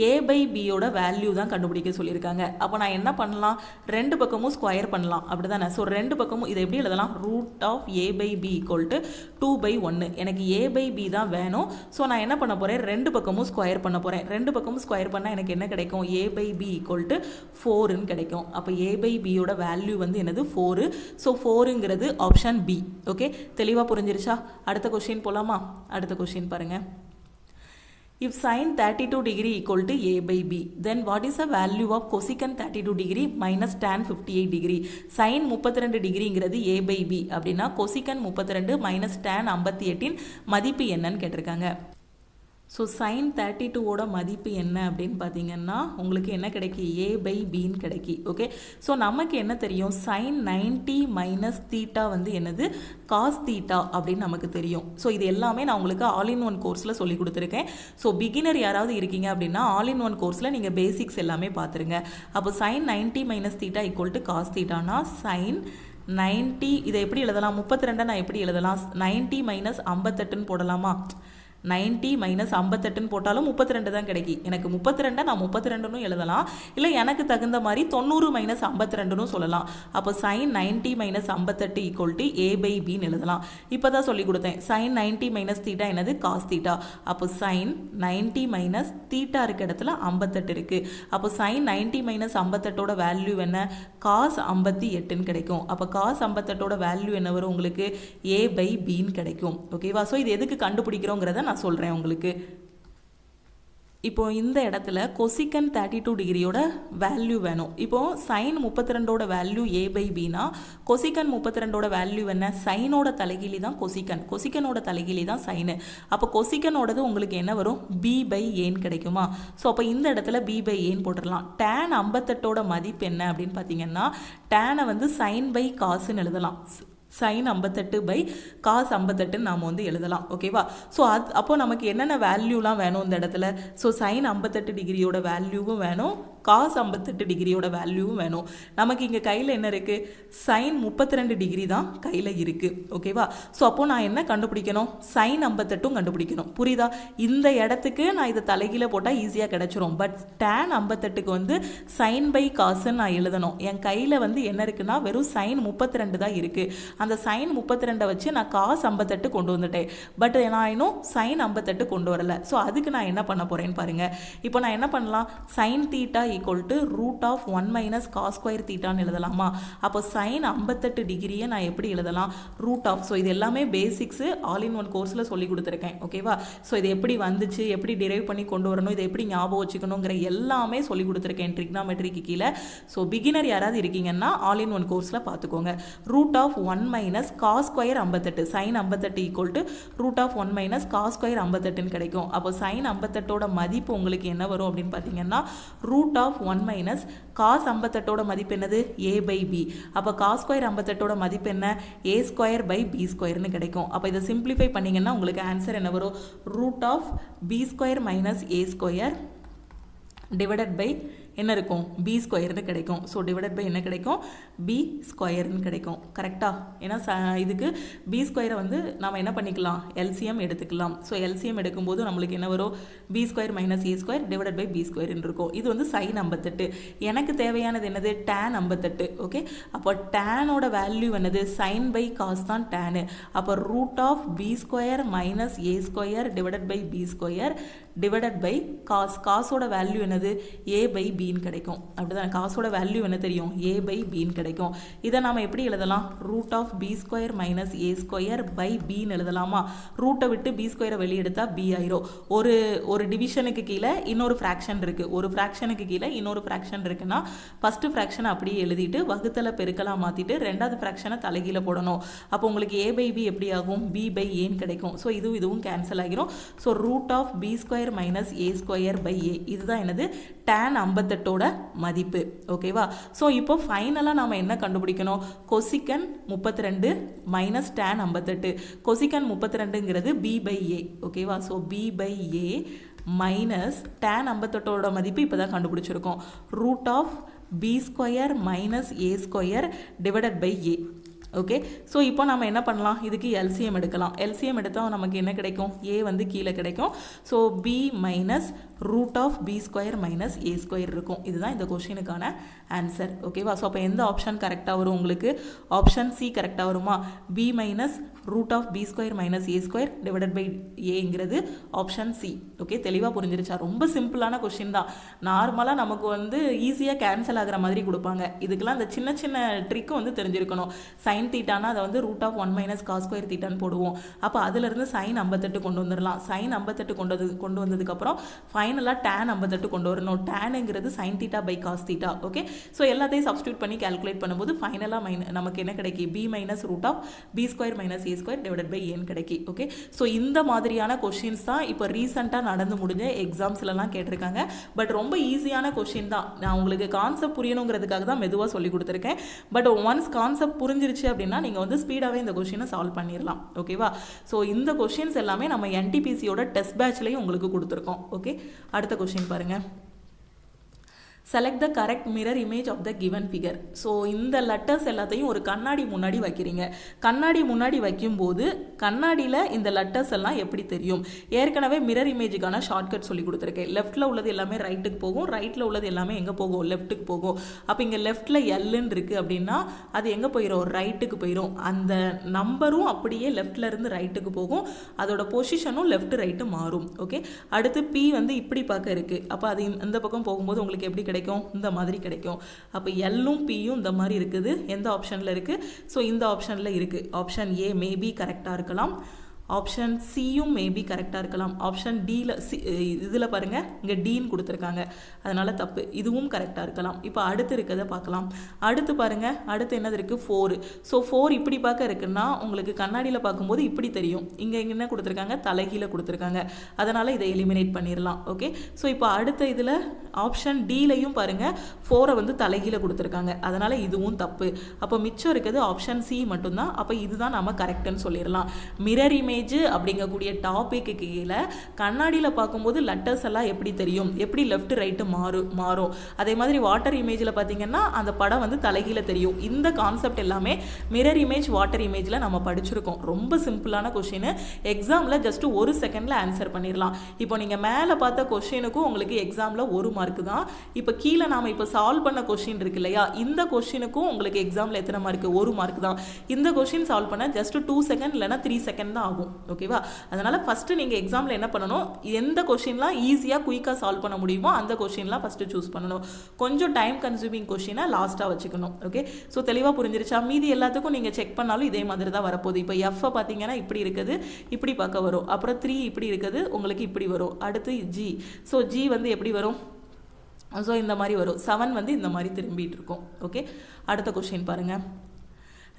S1: ஏ பை பியோட வேல்யூ தான் கண்டுபிடிக்க சொல்லியிருக்காங்க. அப்போ நான் என்ன பண்ணலாம், ரெண்டு பக்கமும் ஸ்கொயர் பண்ணலாம், அப்படி தானே. ஸோ ரெண்டு பக்கமும் இதை எப்படி எழுதலாம், root of A by B equal to 2 by 1. எனக்கு ஏ பை பி தான் வேணும். ஸோ நான் என்ன பண்ண போகிறேன், ரெண்டு பக்கமும் ஸ்கொயர் பண்ண போகிறேன். ரெண்டு பக்கமும் ஸ்கொயர் பண்ணால் எனக்கு என்ன கிடைக்கும், A by B equal to 4ன்னு கிடைக்கும். அப்போ ஏ பை பியோட வேல்யூ வந்து என்னது, 4. ஸோ 4ங்கிறது ஆப்ஷன் பி. ஓகே, தெளிவாக புரிஞ்சிருச்சா. அடுத்த கொஸ்டின் போகலாம். அடுத்த கொஸ்டின் பாருங்க. If sin 32 degree equal to a by b, then what is the value of cosecant 32 degree minus tan 58 degree? sin 32 டிகிரிங்கிறது a by b அப்படின்னா cosecant 32 minus tan 58 மதிப்பு என்னன்னு கேட்டிருக்காங்க. ஸோ சைன் 32ஓட மதிப்பு என்ன அப்படின்னு பார்த்தீங்கன்னா உங்களுக்கு என்ன கிடைக்கி a/bன்னு கிடைக்கி. ஓகே, ஸோ நமக்கு என்ன தெரியும், சைன் 90 மைனஸ் தீட்டா வந்து என்னது காஸ் தீட்டா அப்படின்னு நமக்கு தெரியும். ஸோ இது எல்லாமே நான் உங்களுக்கு ஆல் இன் ஒன் கோர்ஸில் சொல்லி கொடுத்துருக்கேன். ஸோ பிகினர் யாராவது இருக்கீங்க அப்படின்னா ஆல் இன் ஒன் கோர்ஸில் நீங்கள் பேசிக்ஸ் எல்லாமே பார்த்துருங்க. அப்போ sine 90 minus theta equal to cos தீட்டானா சைன் 90 இதை எப்படி எழுதலாம், 32 நான் எப்படி எழுதலாம், 90 மைனஸ் 58ன்னு போடலாமா, 90 மைனஸ் 58ன்னு போட்டாலும் 32 தான் கிடைக்கி. எனக்கு 32 நான் 32ன்னு எழுதலாம், இல்லை எனக்கு தகுந்த மாதிரி 90 மைனஸ் 52ன்னு சொல்லலாம். அப்போ சைன் 90 மைனஸ் 58 ஈக்குவல் டு a/bன்னு எழுதலாம். இப்போ தான் சொல்லி கொடுத்தேன், சைன் 90 மைனஸ் தீட்டா என்னது காஸ் தீட்டா. அப்போ சைன் 90 மைனஸ் தீட்டா இருக்க இடத்துல 58 இருக்குது. அப்போ சைன் 90 மைனஸ் 58ஓட வேல்யூ என்ன, காஸ் 58ன்னு கிடைக்கும். அப்போ காஸ் 58ஓட வேல்யூ என்ன வரும் உங்களுக்கு, a/bன்னு கிடைக்கும். ஓகேவா, ஸோ இது எதுக்கு கண்டுபிடிக்கிறோங்கிறத நான் சொல்கிறேன் உங்களுக்கு. இப்போ இந்த இடத்துல கொசிக்கன் 32 டிகிரியோட வேல்யூ வேணும். இப்போ சைன் 32ஓட வேல்யூ a/bனா கொசிக்கன் 32ஓட வேல்யூ என்ன, சைனோட தலைகீழி தான் கொசிக்கன், கொசிக்கனோட தலைகீழி தான் சைனு. அப்போ கொசிக்கனோடது உங்களுக்கு என்ன வரும், b/aன்னு கிடைக்குமா. ஸோ அப்போ இந்த இடத்துல b/aன்னு போட்டுடலாம். tan 58ஓட மதிப்பு என்ன அப்படின்னு பார்த்தீங்கன்னா டேனை வந்து சைன் பை காசுன்னு எழுதலாம். சைன் 58 பை காஸ் 58 நாம் வந்து எழுதலாம். ஓகேவா, ஸோ அப்போ நமக்கு என்னென்ன வேல்யூலாம் வேணும் இந்த இடத்துல, ஸோ சைன் 58 டிகிரியோட வேல்யூவும் வேணும், காஸ் 58 டிகிரியோட வேல்யூவும் வேணும். நமக்கு இங்கே கையில் என்ன இருக்குது, சைன் 32 டிகிரி தான் கையில் இருக்குது. ஓகேவா, ஸோ அப்போது நான் என்ன கண்டுபிடிக்கணும், சைன் 58ம் கண்டுபிடிக்கணும். புரியுதா, இந்த இடத்துக்கு நான் இதை தலைகீழ போட்டால் ஈஸியாக கிடச்சிரும். பட் டேன் 58க்கு வந்து சைன் பை காசுன்னு நான் எழுதணும். என் கையில் வந்து என்ன இருக்குன்னா வெறும் சைன் 32 தான் இருக்குது. அந்த சைன் 32 வச்சு நான் காஸ் 58 கொண்டு வந்துட்டேன். பட் நான் இன்னும் சைன் 58 கொண்டு வரலை. ஸோ அதுக்கு நான் என்ன பண்ண போகிறேன்னு பாருங்கள். இப்போ நான் என்ன பண்ணலாம், sine theta equal to root of 1 minus cos square தீட்டான்னு எழுதலாமா. அப்போ சைன் 58 டிகிரியை நான் எப்படி எழுதலாம், ரூட் ஆஃப். ஸோ இது எல்லாமே பேசிக்ஸு ஆல் இன் ஒன் கோர்ஸில் சொல்லி கொடுத்துருக்கேன். ஓகேவா, ஸோ இது எப்படி வந்துச்சு, எப்படி டிரைவ் பண்ணி கொண்டு வரணும், இதை எப்படி ஞாபகம் வச்சுக்கணுங்கிற எல்லாமே சொல்லி கொடுத்துருக்கேன் ட்ரிக்னாமெட்ரிக்கு கீழே. ஸோ பிகினர் யாராவது இருக்கீங்கன்னா ஆல் இன் ஒன் கோர்ஸில் பார்த்துக்கோங்க. Root of 1 minus cos square 58, sine 58 equal to root of 1 minus cos square 58ன்னு கிடைக்கும். அப்போ சைன் 58ஓட மதிப்பு உங்களுக்கு என்ன வரும் அப்படின்னு பார்த்தீங்கன்னா ரூட் ஆஃப் 1 மைனஸ் காஸ் 58ஓட மதிப்பு என்னது, a/b. அப்போ காஸ் ஸ்கொயர் 58ஓட மதிப்பு என்ன, a ஸ்கொயர் பை b ஸ்கொயர்னு கிடைக்கும். அப்போ இதை சிம்பிளிஃபை பண்ணிங்கன்னா உங்களுக்கு ஆன்சர் என்ன வரும், root of b square minus a square divided by என்ன இருக்கும், பி ஸ்கொயர்னு கிடைக்கும். ஸோ டிவைடட் பை என்ன கிடைக்கும், பி ஸ்கொயர்னு கிடைக்கும். கரெக்டாக, ஏன்னா இதுக்கு பி ஸ்கொயரை வந்து நம்ம என்ன பண்ணிக்கலாம், எல்சிஎம் எடுத்துக்கலாம். ஸோ எல்சிஎம் எடுக்கும்போது நம்மளுக்கு என்ன வரும், B square minus A square divided by B ஸ்கொயர்னு இருக்கும். இது வந்து சைன் 58. எனக்கு தேவையானது என்னது, டேன் 58. ஓகே, அப்போ டேனோட வேல்யூ என்னது, சைன் பை காஸ் தான் டேனு. அப்போ root of B square minus A square divided by B square divided by cos. காசோட வேல்யூ என்னது, a/b கிடைக்கும். அப்படிதான், காசோட வேல்யூ என்ன தெரியும், a/b கிடைக்கும். இதை நாம எப்படி எழுதலாம், root of b square minus a square by bன்னு எழுதலாமா. ரூட்டை விட்டு b ஸ்கொயரை வெளியெடுத்தா b ஆயிரும். ஒரு டிவிஷனுக்கு கீழே இன்னொரு ஃப்ராக்ஷன் இருக்கு, ஒரு ஃப்ராக்ஷனுக்கு கீழே இன்னொரு ஃப்ராக்ஷன் இருக்குன்னா ஃபர்ஸ்ட் ஃப்ராக்ஷனை அப்படியே எழுதிட்டு வகுத்தல பெருக்கலா மாத்திட்டு ரெண்டாவது ஃப்ராக்ஷனை தலைகீழ போடணும். அப்போ உங்களுக்கு a/b எப்படி ஆகும், b/aன்னு கிடைக்கும். ஸோ இதுவும் கேன்சல் ஆகிரும். So root of b square minus a square by a, இதுதான் என்னது tan 58ஓட மதிப்பு. ஓகேவா, ஸோ இப்போ ஃபைனலாக நாம் என்ன கண்டுபிடிக்கணும், கொசிக்கன் 32 மைனஸ் tan 58. கொசிக்கன் 32ங்கிறது b/a. ஓகேவா, ஸோ b/a மைனஸ் tan 58ஓட மதிப்பு இப்போ தான் கண்டுபிடிச்சிருக்கோம். Root of b square minus a square divided by a. Okay, so இப்போ நம்ம என்ன பண்ணலாம், இதுக்கு எல்சிஎம் எடுக்கலாம். எல்சிஎம் எடுத்தால் நமக்கு என்ன கிடைக்கும், a வந்து கீழே கிடைக்கும். So b minus root of b square minus a square இருக்கும். இதுதான் இந்த கொஸ்டினுக்கான ஆன்சர். ஓகேவா, ஸோ அப்போ எந்த ஆப்ஷன் கரெக்டாக வரும் உங்களுக்கு, ஆப்ஷன் சி கரெக்டாக வருமா, b minus root of b square minus a square divided by ஏங்கிறது ஆப்ஷன் சி. ஓகே, தெளிவாக புரிஞ்சிருச்சா, ரொம்ப சிம்பிளான கொஸ்டின் தான். நார்மலாக நமக்கு வந்து ஈஸியாக கேன்சல் ஆகிற மாதிரி கொடுப்பாங்க. இதுக்கெல்லாம் இந்த சின்ன சின்ன ட்ரிக்கும் வந்து தெரிஞ்சிருக்கணும். சைன் தீட்டானா அதை வந்து root of 1 minus cos square தீட்டான்னு போடுவோம். அப்போ அதிலிருந்து சைன் 58 கொண்டு வந்துடலாம். சைன் 58 கொண்டு வந்ததுக்கப்புறம் ஃபைனலாக டேன் 58 கொண்டு வரணும். டேனுங்கிறது sine theta by cos theta. Okay, so எல்லாத்தையும் சப்ஸ்டியூட் பண்ணி கால்குலேட் பண்ணும்போது ஃபைனலாக நமக்கு என்ன கிடைக்கும், b minus root of b square minus a square divided by ஏன்னு கிடைக்கும். ஓகே, ஸோ இந்த மாதிரியான கொஷின்ஸ் தான் இப்போ ரீசெண்டாக நடந்து முடிஞ்ச எக்ஸாம்ஸ்லலாம் கேட்டிருக்காங்க. பட் ரொம்ப ஈஸியான கொஷின் தான். நான் உங்களுக்கு கான்செப்ட் புரியணுங்கிறதுக்காக தான் மெதுவாக சொல்லி கொடுத்துருக்கேன். பட் ஒன்ஸ் கான்செப்ட் புரிஞ்சிருச்சு அப்படின்னா நீங்கள் வந்து ஸ்பீடாகவே இந்த கொஷினை சால்வ் பண்ணிடலாம். ஓகேவா? ஸோ இந்த கொஷின்ஸ் எல்லாமே நம்ம என்டிபிசியோட டெஸ்ட் பேட்ச்லேயும் உங்களுக்கு கொடுத்துருக்கோம். ஓகே, அடுத்த கொஷின் பாருங்கள். Select the correct mirror image of the given figure. So இந்த லெட்டர்ஸ் எல்லாத்தையும் ஒரு கண்ணாடி முன்னாடி வைக்கிறீங்க. கண்ணாடி முன்னாடி வைக்கும்போது கண்ணாடியில் இந்த லெட்டர்ஸ் எல்லாம் எப்படி தெரியும்? ஏற்கனவே மிரர் இமேஜுக்கான ஷார்ட்கட் சொல்லி கொடுத்துருக்கேன். லெஃப்ட்டில் உள்ளது எல்லாமே ரைட்டுக்கு போகும், ரைட்டில் உள்ளது எல்லாமே எங்கே போகும்? லெஃப்ட்டுக்கு போகும். அப்போ இங்கே லெஃப்ட்டில் எல்லுன்னு இருக்குது அப்படின்னா அது எங்கே போயிடும்? ரைட்டுக்கு போயிடும். அந்த நம்பரும் அப்படியே லெஃப்டில் இருந்து ரைட்டுக்கு போகும், அதோட பொசிஷனும் லெஃப்ட் ரைட்டு மாறும். ஓகே, அடுத்து பி வந்து இப்படி பார்க்க இருக்குது. அப்போ அது இந்த பக்கம் போகும்போது உங்களுக்கு எப்படி கிடைக்கும்? இந்த மாதிரி கிடைக்கும். அப்போ எல்லும் பியும் இந்த மாதிரி இருக்குது. எந்த ஆப்ஷனில் இருக்குது? ஸோ இந்த ஆப்ஷனில் இருக்குது. ஆப்ஷன் ஏ மேபி கரெக்டாக இருக்கலாம், ஆப்ஷன் சியும் மேபி கரெக்டாக இருக்கலாம், ஆப்ஷன் டியில் இதில் பாருங்கள் இங்கே டீன்னு கொடுத்துருக்காங்க, அதனால் தப்பு. இதுவும் கரெக்டாக இருக்கலாம். இப்போ அடுத்து இருக்கிறத பார்க்கலாம். அடுத்து பாருங்கள், அடுத்து என்னது இருக்குது? 4. ஸோ 4 இப்படி பார்க்க இருக்குன்னா உங்களுக்கு கண்ணாடியில் பார்க்கும்போது இப்படி தெரியும். இங்கே என்ன கொடுத்துருக்காங்க? தலைகீழ கொடுத்துருக்காங்க, அதனால் இதை எலிமினேட் பண்ணிடலாம். ஓகே, ஸோ இப்போ அடுத்த இதில் ஆப்ஷன் டிலையும் பாருங்கள் 4 வந்து தலைகீழ கொடுத்துருக்காங்க, அதனால் இதுவும் தப்பு. அப்போ மிச்சம் இருக்கிறது ஆப்ஷன் சி மட்டும்தான். அப்போ இதுதான் நம்ம கரெக்டுன்னு சொல்லிடலாம். மிரர் இமேஜ் அப்படிங்கக்கூடிய டாபிக்கு கீழே கண்ணாடியில் பார்க்கும்போது லெட்டர்ஸ் எல்லாம் எப்படி தெரியும்? எப்படி லெஃப்ட் ரைட்டு மாறும். அதே மாதிரி வாட்டர் இமேஜில் பார்த்தீங்கன்னா அந்த படம் வந்து தலைகீழ தெரியும். இந்த கான்செப்ட் எல்லாமே மிரர் இமேஜ் வாட்டர் இமேஜில் நம்ம படிச்சிருக்கோம். ரொம்ப சிம்பிளான கொஷின். எக்ஸாமில் ஜஸ்ட் 1 செகண்டில் ஆன்சர் பண்ணிடலாம். இப்போ நீங்கள் மேலே பார்த்த கொஷினுக்கும் உங்களுக்கு எக்ஸாமில் 1 மார்க்கு தான். இப்போ கீழே நாம் இப்போ சால்வ் பண்ண கொஷின் இருக்கு இல்லையா, இந்த கொஷினுக்கும் உங்களுக்கு எக்ஸாமில் எத்தனை மார்க்கு? 1 மார்க் தான். இந்த கொஷின் சால்வ் பண்ண ஜஸ்ட் 2 செகண்ட் இல்லைனா 3 செகண்ட் தான் ஆகும். ஓகேவா? அதனால் ஃபஸ்ட்டு நீங்கள் எக்ஸாமில் என்ன பண்ணணும்? எந்த கொஷின்லாம் ஈஸியாக குயிக்காக சால்வ் பண்ண முடியுமோ அந்த கொஷின்லாம் ஃபஸ்ட்டு சூஸ் பண்ணணும். கொஞ்சம் டைம் கன்சூமிங் கொஷினை லாஸ்ட்டாக வச்சுக்கணும். ஓகே, ஸோ தெளிவாக புரிஞ்சிருச்சா? மீதி எல்லாத்துக்கும் நீங்கள் செக் பண்ணாலும் இதே மாதிரி தான் வரப்போகுது. இப்போ எஃப்ஐ பார்த்தீங்கன்னா இப்படி இருக்குது, இப்படி பார்க்க வரும். அப்புறம் 3 இப்படி இருக்குது, உங்களுக்கு இப்படி வரும். அடுத்து ஜி. ஸோ ஜி வந்து எப்படி வரும்? ஸோ இந்த மாதிரி வரும். 7 வந்து இந்த மாதிரி திரும்பிட்டு இருக்கும். ஓகே, அடுத்த கொஷின் பாருங்கள்.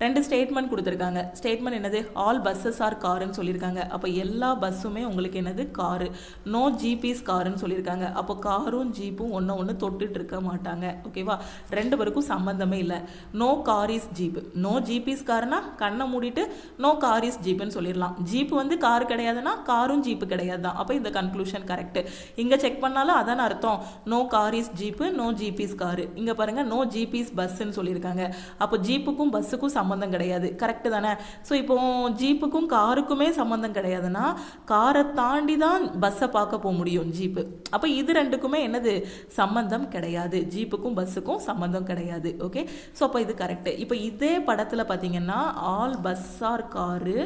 S1: 2 ஸ்டேட்மெண்ட் கொடுத்துருக்காங்க. ஸ்டேட்மெண்ட் என்னது? ஆல் பஸ்ஸஸ் ஆர் காருன்னு சொல்லியிருக்காங்க. அப்போ எல்லா பஸ்ஸுமே உங்களுக்கு என்னது? காரு. நோ ஜிபிஸ் காருன்னு சொல்லியிருக்காங்க. அப்போ காரும் ஜீப்பும் ஒன்று தொட்டுட்டு இருக்க மாட்டாங்க. ஓகேவா? 2 பேருக்கும் சம்மந்தமே இல்லை. No car is jeep. No jeeps காருனா கண்ணை மூடிட்டு நோ கார் இஸ் ஜீப்புன்னு சொல்லிடலாம். ஜீப்பு வந்து கார் கிடையாதுன்னா காரும் ஜீப்பு கிடையாது தான். அப்போ இந்த கன்க்ளூஷன் கரெக்டு. இங்கே செக் பண்ணாலும் அதான அர்த்தம். No car is jeep, no jeep is car. இங்கே பாருங்கள் நோ ஜிபிஸ் பஸ்ஸுன்னு சொல்லியிருக்காங்க. அப்போ ஜீப்புக்கும் பஸ்ஸுக்கும் சம்மந்தம் கிடையாது. கரெக்டு தானே? ஸோ இப்போ ஜீப்புக்கும் காருக்குமே சம்மந்தம் கிடையாதுன்னா காரை தாண்டி தான் பஸ்ஸை பார்க்க போக முடியும் ஜீப்பு. அப்போ இது 2க்குமே என்னது? சம்மந்தம் கிடையாது. ஜீப்புக்கும் பஸ்ஸுக்கும் சம்மந்தம் கிடையாது. ஓகே, ஸோ அப்போ இது கரெக்டு. இப்போ இதே படத்தில் பார்த்தீங்கன்னா all bus are car,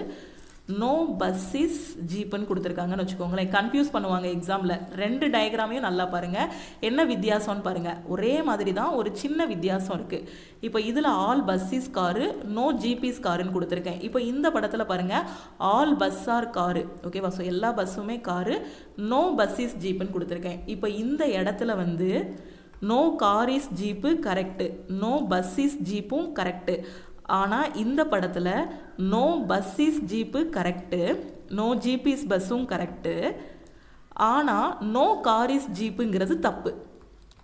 S1: no bus is ஜீப்புன்னு கொடுத்துருக்காங்கன்னு வச்சுக்கோங்களேன். கன்ஃபியூஸ் பண்ணுவாங்க எக்ஸாமில். 2 டயக்ராமையும் நல்லா பாருங்கள். என்ன வித்தியாசம்னு பாருங்கள். ஒரே மாதிரி தான், ஒரு சின்ன வித்தியாசம் இருக்குது. இப்போ இதில் all bus is car, no jeeps காருன்னு கொடுத்துருக்கேன். இப்போ இந்த படத்தில் பாருங்கள் ஆல் பஸ் ஆர் காரு. ஓகேவா? ஸோ எல்லா பஸ்ஸுமே காரு, நோ பஸ் இஸ் ஜீப்புன்னு கொடுத்துருக்கேன். இப்போ இந்த இடத்துல வந்து no car is jeep correct, no bus is ஜீப்பும் கரெக்டு. ஆனால் இந்த படத்தில் no bus is jeep correct, no jeeps பஸ்ஸும் கரெக்டு. ஆனால் நோ கார் இஸ் ஜீப்புங்கிறது தப்பு.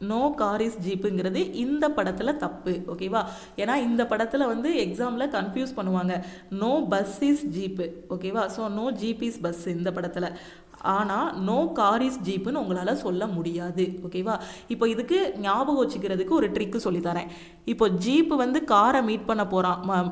S1: நோ கார் இஸ் ஜீப்புங்கிறது இந்த படத்தில் தப்பு. ஓகேவா? ஏன்னா இந்த படத்தில் வந்து எக்ஸாமில் கன்ஃபியூஸ் பண்ணுவாங்க. No bus is jeep. ஓகேவா? ஸோ நோ ஜிபிஸ் பஸ் இந்த படத்தில். ஆனால் நோ கார் இஸ் ஜீப்புன்னு உங்களால் சொல்ல முடியாது. ஓகேவா? இப்போ இதுக்கு ஞாபகம் வச்சுக்கிறதுக்கு ஒரு ட்ரிக்கு சொல்லித்தரேன். இப்போ ஜீப்பு வந்து காரை மீட் பண்ண போகிறான்.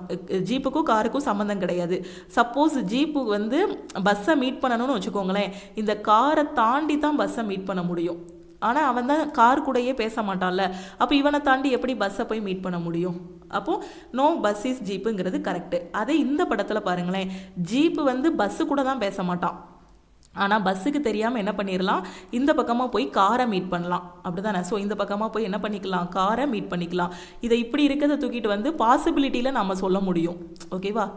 S1: ஜீப்புக்கும் காருக்கும் சம்மந்தம் கிடையாது. சப்போஸ் ஜீப்பு வந்து பஸ்ஸை மீட் பண்ணணும்னு வச்சுக்கோங்களேன். இந்த காரை தாண்டி தான் பஸ்ஸை மீட் பண்ண முடியும். ஆனால் அவன் தான் கார் கூடயே பேச மாட்டான்ல. அப்போ இவனை தாண்டி எப்படி பஸ்ஸை போய் மீட் பண்ண முடியும்? அப்போது நோ பஸ் இஸ் ஜீப்புங்கிறது கரெக்டு. அதே இந்த படத்தில் பாருங்களேன், ஜீப்பு வந்து பஸ்ஸு கூட தான் பேச மாட்டான். ஆனால் பஸ்ஸுக்கு தெரியாமல் என்ன பண்ணிடலாம்? இந்த பக்கமாக போய் காரை மீட் பண்ணலாம். அப்படி தானே? ஸோ இந்த பக்கமாக போய் என்ன பண்ணிக்கலாம்? காரை மீட் பண்ணிக்கலாம். இதை இப்படி இருக்கிறத தூக்கிட்டு வந்து பாசிபிலிட்டியில் நம்ம சொல்ல முடியும். ஓகேவா?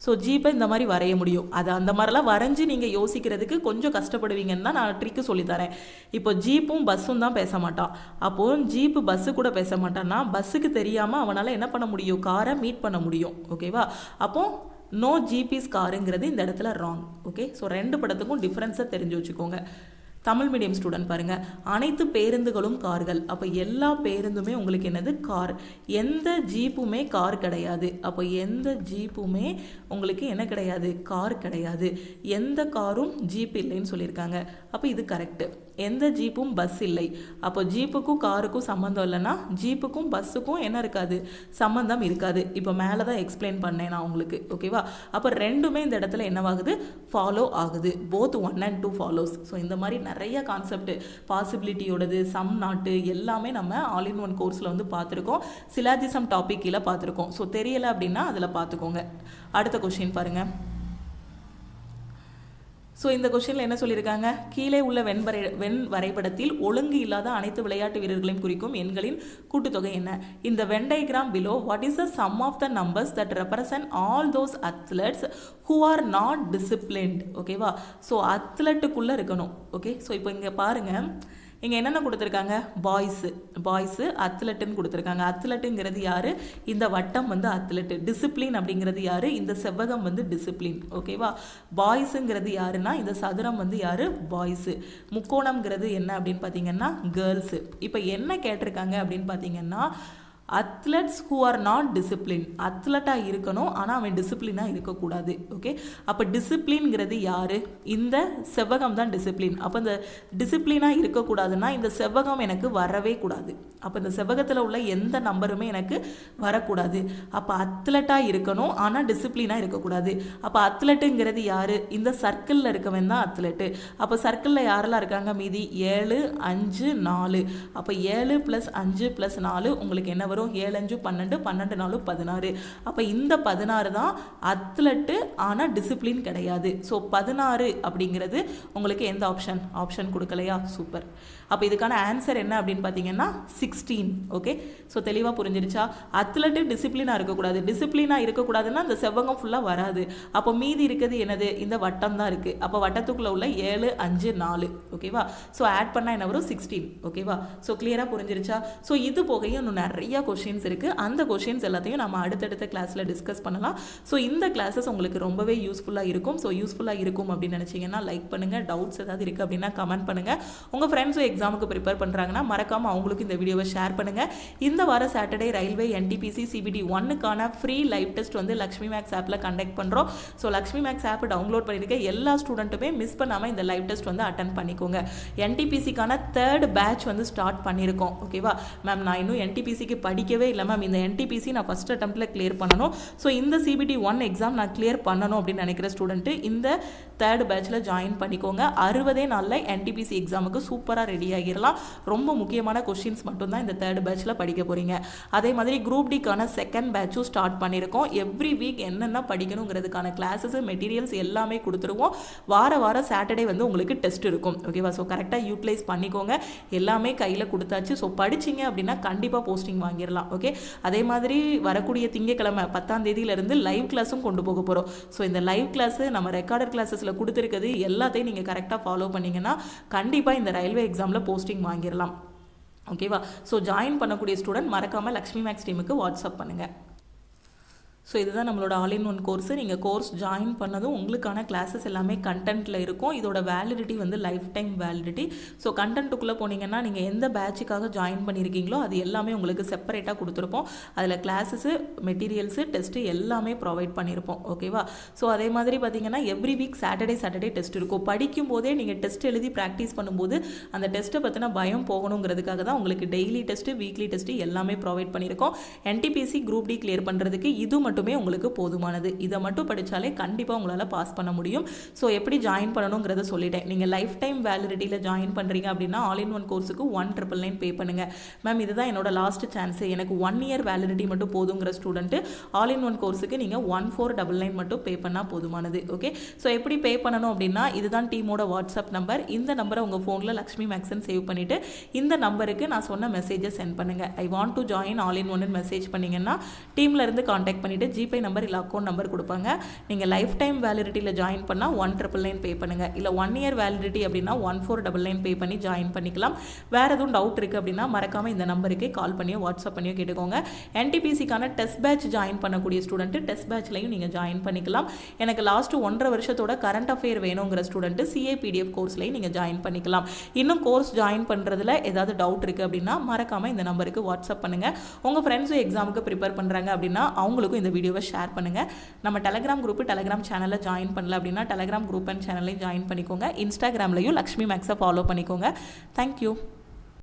S1: ஸோ ஜீப்பை இந்த மாதிரி வரைய முடியும். அது அந்த மாதிரிலாம் வரைஞ்சி நீங்கள் யோசிக்கிறதுக்கு கொஞ்சம் கஷ்டப்படுவீங்கன்னு தான் நான் ட்ரிக்கு சொல்லித்தரேன். இப்போ ஜீப்பும் பஸ்ஸும் தான் பேச மாட்டான். அப்போது ஜீப்பு பஸ்ஸு கூட பேச மாட்டான்னா பஸ்ஸுக்கு தெரியாமல் அவனால் என்ன பண்ண முடியும்? காரை மீட் பண்ண முடியும். ஓகேவா? அப்போது நோ ஜிபிஸ் காருங்கிறது இந்த இடத்துல ராங். ஓகே, ஸோ ரெண்டு படத்துக்கும் டிஃப்ரென்ஸை தெரிஞ்சு வச்சுக்கோங்க. தமிழ் மீடியம் ஸ்டூடெண்ட் பாருங்கள், அனைத்து பேருந்துகளும் கார்கள். அப்போ எல்லா பேருந்துமே உங்களுக்கு என்னது கார். எந்த ஜீப்புமே கார் கிடையாது. அப்போ எந்த ஜீப்புமே உங்களுக்கு என்ன கிடையாது, கார் கிடையாது. எந்த காரும் ஜீப் இல்லைன்னு சொல்லியிருக்காங்க. அப்போ இது கரெக்டு. எந்த ஜீப்பும் பஸ் இல்லை. அப்போ ஜீப்புக்கும் காருக்கும் சம்மந்தம் இல்லைன்னா ஜீப்புக்கும் பஸ்ஸுக்கும் என்ன இருக்காது, சம்மந்தம் இருக்காது. இப்போ மேலே தான் எக்ஸ்பிளைன் பண்ணேன் நான் உங்களுக்கு. ஓகேவா, அப்போ ரெண்டுமே இந்த இடத்துல என்னவாகுது, ஃபாலோ ஆகுது. Both 1 and 2 follows. ஸோ இந்த மாதிரி நிறைய கான்செப்ட், பாசிபிலிட்டியோடது, சம் நாட்டு எல்லாமே நம்ம ஆல் இன் ஒன் கோர்ஸில் வந்து பார்த்துருக்கோம். சிலாஜிசம் டாபிக் கீழே பார்த்துருக்கோம். ஸோ தெரியலை அப்படின்னா அதில் பார்த்துக்கோங்க. அடுத்த கொஸ்டின் பாருங்கள். ஸோ இந்த கொஸ்டினில் என்ன சொல்லியிருக்காங்க, கீழே உள்ள வெண் வரைபடத்தில் ஒழுங்கு இல்லாத அனைத்து விளையாட்டு வீரர்களையும் குறிக்கும் எண்களின் கூட்டுத்தொகை என்ன? இந்த Venn diagram below what is the sum of the numbers that represent all those athletes who are not disciplined. ஓகேவா, ஸோ அத்லெட்டுக்குள்ளே இருக்கணும். ஓகே, ஸோ இப்போ இங்கே பாருங்கள், இங்கே என்னென்ன கொடுத்துருக்காங்க, பாய்ஸு அத்லெட்டுன்னு கொடுத்துருக்காங்க. அத்லெட்டுங்கிறது யார், இந்த வட்டம் வந்து அத்லெட்டு. டிசிப்ளின் அப்படிங்கிறது யார், இந்த செவ்வகம் வந்து டிசிப்ளின். ஓகேவா, பாய்ஸுங்கிறது யாருன்னா இந்த சதுரம் வந்து யார், பாய்ஸு. முக்கோணம்ங்கிறது என்ன அப்படின்னு பார்த்தீங்கன்னா கேர்ள்ஸு. இப்போ என்ன கேட்டிருக்காங்க அப்படின்னு பார்த்தீங்கன்னா athletes who are not discipline. அத்லெட்டாக இருக்கணும், ஆனால் அவன் டிசிப்ளினாக இருக்கக்கூடாது. ஓகே, அப்போ டிசிப்ளின்ங்கிறது யார், இந்த செவ்வகம் தான் டிசிப்ளின். அப்போ இந்த டிசிப்ளினாக இருக்கக்கூடாதுன்னா இந்த செவ்வகம் எனக்கு வரவே கூடாது. அப்போ இந்த செவ்வகத்தில் உள்ள எந்த நம்பருமே எனக்கு வரக்கூடாது. அப்போ அத்லெட்டாக இருக்கணும், ஆனால் டிசிப்ளினாக இருக்கக்கூடாது. அப்போ அத்லெட்டுங்கிறது யார், இந்த சர்க்கிளில் இருக்கவன் தான் அத்லெட்டு. அப்போ சர்க்கிளில் யாரெல்லாம் இருக்காங்க, மீதி 7 5 4. அப்போ 7 + 5 + 4 உங்களுக்கு என்ன வரும், 7 5 12, 12 4 16. அப்போ இந்த 16 தான் அத்லெட்டு, ஆனால் டிசிப்ளின் கிடையாது. ஸோ 16 அப்படிங்கிறது உங்களுக்கு எந்த ஆப்ஷன் கொடுக்கலையா, சூப்பர். அப்போ இதுக்கான ஆன்சர் என்ன அப்படின்னு பார்த்தீங்கன்னா 16. ஓகே, ஸோ தெளிவாக புரிஞ்சிருச்சா. அத்லெட்டு டிசிப்ளினாக இருக்கக்கூடாது. டிசிப்ளினாக இருக்கக்கூடாதுன்னா அந்த செவ்வகம் ஃபுல்லாக வராது. அப்போ மீதி இருக்கிறது என்னது, இந்த வட்டம் தான் இருக்குது. அப்போ வட்டத்துக்குள்ளே உள்ள 7 5 4. ஓகேவா, ஸோ ஆட் பண்ணால் என்ன வரும், 16. ஓகேவா, ஸோ கிளியராக புரிஞ்சிருச்சா. ஸோ இது போகையும் இன்னும் நிறைய கொஷின்ஸ் இருக்குது. அந்த கொஷின்ஸ் எல்லாத்தையும் நம்ம அடுத்தடுத்த கிளாஸில் டிஸ்கஸ் பண்ணலாம். ஸோ இந்த கிளாஸஸ் உங்களுக்கு ரொம்பவே யூஸ்ஃபுல்லாக இருக்கும். ஸோ யூஸ்ஃபுல்லாக இருக்கும் அப்படின்னு நினச்சிங்கன்னா லைக் பண்ணுங்கள். டவுட்ஸ் ஏதாவது இருக்குது அப்படின்னா கமெண்ட் பண்ணுங்கள். உங்கள் ஃப்ரெண்ட்ஸும் எக்ஸாமுக்கு ப்ரிப்பேர் பண்ணுறாங்கன்னா மறக்காமல் அவங்களுக்கு இந்த வீடியோவை ஷேர் பண்ணுங்கள். இந்த வார சாட்டர்டே ரயில்வே NTPC CBT 1க்கான ஃப்ரீ லைவ் டெஸ்ட் வந்து லக்ஷ்மி மேக்ஸ் ஆப்பில் கண்டக்ட் பண்ணுறோம். So Lakshmi Max app download பண்ணியிருக்க எல்லா ஸ்டூடெண்ட்டுமே மிஸ் பண்ணாமல் இந்த லைவ் டெஸ்ட் வந்து அட்டன் பண்ணிக்கோங்க. NTPCக்கான 3rd பேட்ச் வந்து ஸ்டார்ட் பண்ணியிருக்கோம். ஓகேவா மேம், நான் இன்னும் NTPCக்கு படிக்கவே இல்லை மேம். இந்த NTPC நான் ஃபஸ்ட் அட்டெம்ப்டில் கிளியர் பண்ணணும். ஸோ இந்த CBT 1 எக்ஸாம் நான் கிளியர் பண்ணணும் அப்படின்னு நினைக்கிற ஸ்டூடெண்ட்டு இந்த 3rd பேட்சில் ஜாயின் பண்ணிக்கோங்க. 60 நாளில் NTPC எக்ஸாமுக்கு சூப்பராக ரெடி ஆகிடலாம். ரொம்ப முக்கியமான கொஸ்டின்ஸ் மட்டும்தான் இந்த 3rd பேட்சில் படிக்க போகிறீங்க. அதே மாதிரி குரூப் டிக்கான 2nd பேட்சும் ஸ்டார்ட் பண்ணியிருக்கோம். எவ்ரி வீக் என்னென்ன படிக்கணுங்கிறதுக்கான கிளாஸஸ் மெட்டீரியல்ஸ் எல்லாமே கொடுத்துருவோம். வார சாட்டர்டே வந்து உங்களுக்கு டெஸ்ட் இருக்கும். ஓகேவா, ஸோ கரெக்டாக யூட்டிலைஸ் பண்ணிக்கோங்க. எல்லாமே கையில் கொடுத்தாச்சு. ஸோ படிச்சிங்க அப்படின்னா கண்டிப்பாக போஸ்டிங் வாங்கிடலாம். ஓகே, அதே மாதிரி வரக்கூடிய திங்கட்கிழமை 10ஆம் தேதியிலிருந்து லைவ் கிளாஸும் கொண்டு போக போகிறோம். ஸோ இந்த லைவ் கிளாஸு நம்ம ரெக்கார்டட் கிளாஸஸில் கொடுத்துருக்கிறது எல்லாத்தையும் நீங்கள் கரெக்டாக ஃபாலோ பண்ணிங்கன்னா கண்டிப்பாக இந்த ரயில்வே எக்ஸாமில் போஸ்டிங் வாங்கிடலாம். ஓகேவா, ஸோ ஜாயின் பண்ணக்கூடிய ஸ்டூடெண்ட் மறக்காமல் லக்ஷ்மி மேக்ஸ் டீமுக்கு வாட்ஸ்அப் பண்ணுங்கள். ஸோ இதுதான் நம்மளோட ஆல் இன் ஒன் கோர்ஸு. நீங்கள் கோர்ஸ் ஜாயின் பண்ணதும் உங்களுக்கான கிளாஸஸ் எல்லாமே கண்டென்ட்டில் இருக்கும். இதோட வேலிடிட்டி வந்து லைஃப் டைம் வேலிடிட்டி. ஸோ கண்டென்ட்டுக்குள்ளே போனீங்கன்னா நீங்கள் எந்த பேட்சுக்காக ஜாயின் பண்ணியிருக்கீங்களோ அது எல்லாமே உங்களுக்கு செப்பரேட்டாக கொடுத்துருப்போம். அதில் கிளாஸஸு மெட்டீரியல்ஸு டெஸ்ட்டு எல்லாமே ப்ரொவைட் பண்ணியிருப்போம். ஓகேவா, ஸோ அதே மாதிரி பார்த்தீங்கன்னா எவ்ரி வீக் சாட்டர்டே டெஸ்ட் இருக்கும். படிக்கும் போதே நீங்கள் டெஸ்ட் எழுதி ப்ராக்டிஸ் பண்ணும்போது அந்த டெஸ்ட்டை பற்றின பயம் போகணுங்கிறதுக்காக தான் உங்களுக்கு டெய்லி டெஸ்ட்டு வீக்லி டெஸ்ட்டு எல்லாமே ப்ரொவைட் பண்ணியிருக்கோம். NTPC குரூப் டி கிளியர் பண்ணுறதுக்கு இது மட்டும் உங்களுக்கு போதுமானது. இதை மட்டும் படித்தாலே கண்டிப்பாக உங்களால் பாஸ் பண்ண முடியும். ஸோ எப்படி ஜாயின் பண்ணணுங்கிறத சொல்லிட்டேன். நீங்கள் லைஃப் டைம் வேலிடிட்டியில் ஜாயின் பண்ணுறீங்க அப்படின்னா ஆல் இன் ஒன் கோர்ஸுக்கு 1,999 பே பண்ணுங்கள். மேம் இதுதான் என்னோட லாஸ்ட் சான்ஸு, எனக்கு 1 இயர் வேலிடிட்டி மட்டும் போதுங்கிற ஸ்டூடெண்ட்டு ஆல் இன் ஒன் கோர்ஸுக்கு நீங்கள் 1,499 மட்டும் பே பண்ணால் போதுமானது. ஓகே, ஸோ எப்படி பே பண்ணணும் அப்படின்னா இதுதான் டீமோட வாட்ஸ்அப் நம்பர். இந்த நம்பரை உங்கள் ஃபோனில் லக்ஷ்மி மேக்ஸ்ன்னு சேவ் பண்ணிவிட்டு இந்த நம்பருக்கு நான் சொன்ன மெசேஜை சென்ட் பண்ணுங்கள். ஐ வாண்ட் டு ஜாயின் ஆல் இன் ஒன்னு மெசேஜ் பண்ணிங்கன்னா டீமில் இருந்து காண்டாக்ட் பண்ணிவிட்டு ஜிபே நம்பர் இல்லை அக்கௌண்ட் நம்பர் கொடுப்பாங்க. நீங்கள் லைஃப் டைம் வேலிடிட்டியில் ஜாயின் பண்ணால் 1,999 பே பண்ணுங்கள். இல்லை 1 இயர் வேலிடிட்டி அப்படின்னா 1,499 பே பண்ணி ஜாயின் பண்ணிக்கலாம். வேறு எதுவும் டவுட் இருக்குது அப்படின்னா மறக்காமல் இந்த நம்பருக்கு கால் பண்ணியோ வாட்ஸ்அப் பண்ணியோ கேட்டுக்கோங்க. NTPCக்கான டெஸ்ட் பேட்ச் ஜாயின் பண்ணக்கூடிய ஸ்டூடெண்ட்டு டெஸ்ட் பேட்ச்லையும் நீங்கள் ஜாயின் பண்ணிக்கலாம். எனக்கு லாஸ்ட்டு 1.5 வருஷத்தோட கரண்ட் அஃபேர் வேணுங்கிற ஸ்டூடெண்ட்டு CAPDF கோர்ஸ்லையும் நீங்கள் ஜாயின் பண்ணிக்கலாம். இன்னும் கோர்ஸ் ஜாயின் பண்ணுறதுல ஏதாவது டவுட் இருக்குது அப்படின்னா மறக்காமல் இந்த நம்பருக்கு வாட்ஸ்அப் பண்ணுங்கள். உங்கள் ஃப்ரெண்ட்ஸும் எக்ஸாமுக்கு ப்ரிப்பேர் பண்ணுறாங்க அப்படின்னா அவங்களுக்கும் இந்த வீடியோவை ஷேர் பண்ணுங்கள். நம்ம டெலகிராம் குரூப் டெலகிராம் சேனலில் ஜாயின் பண்ணல அப்படின்னா டெலகிராம் குரூப் அண்ட் சேனலையும் ஜாயின் பண்ணிக்கோங்க. இன்ஸ்டாகிராம்லையும் லக்ஷ்மி மேக்ஸை ஃபாலோ பண்ணிக்கோங்க. தேங்க்யூ.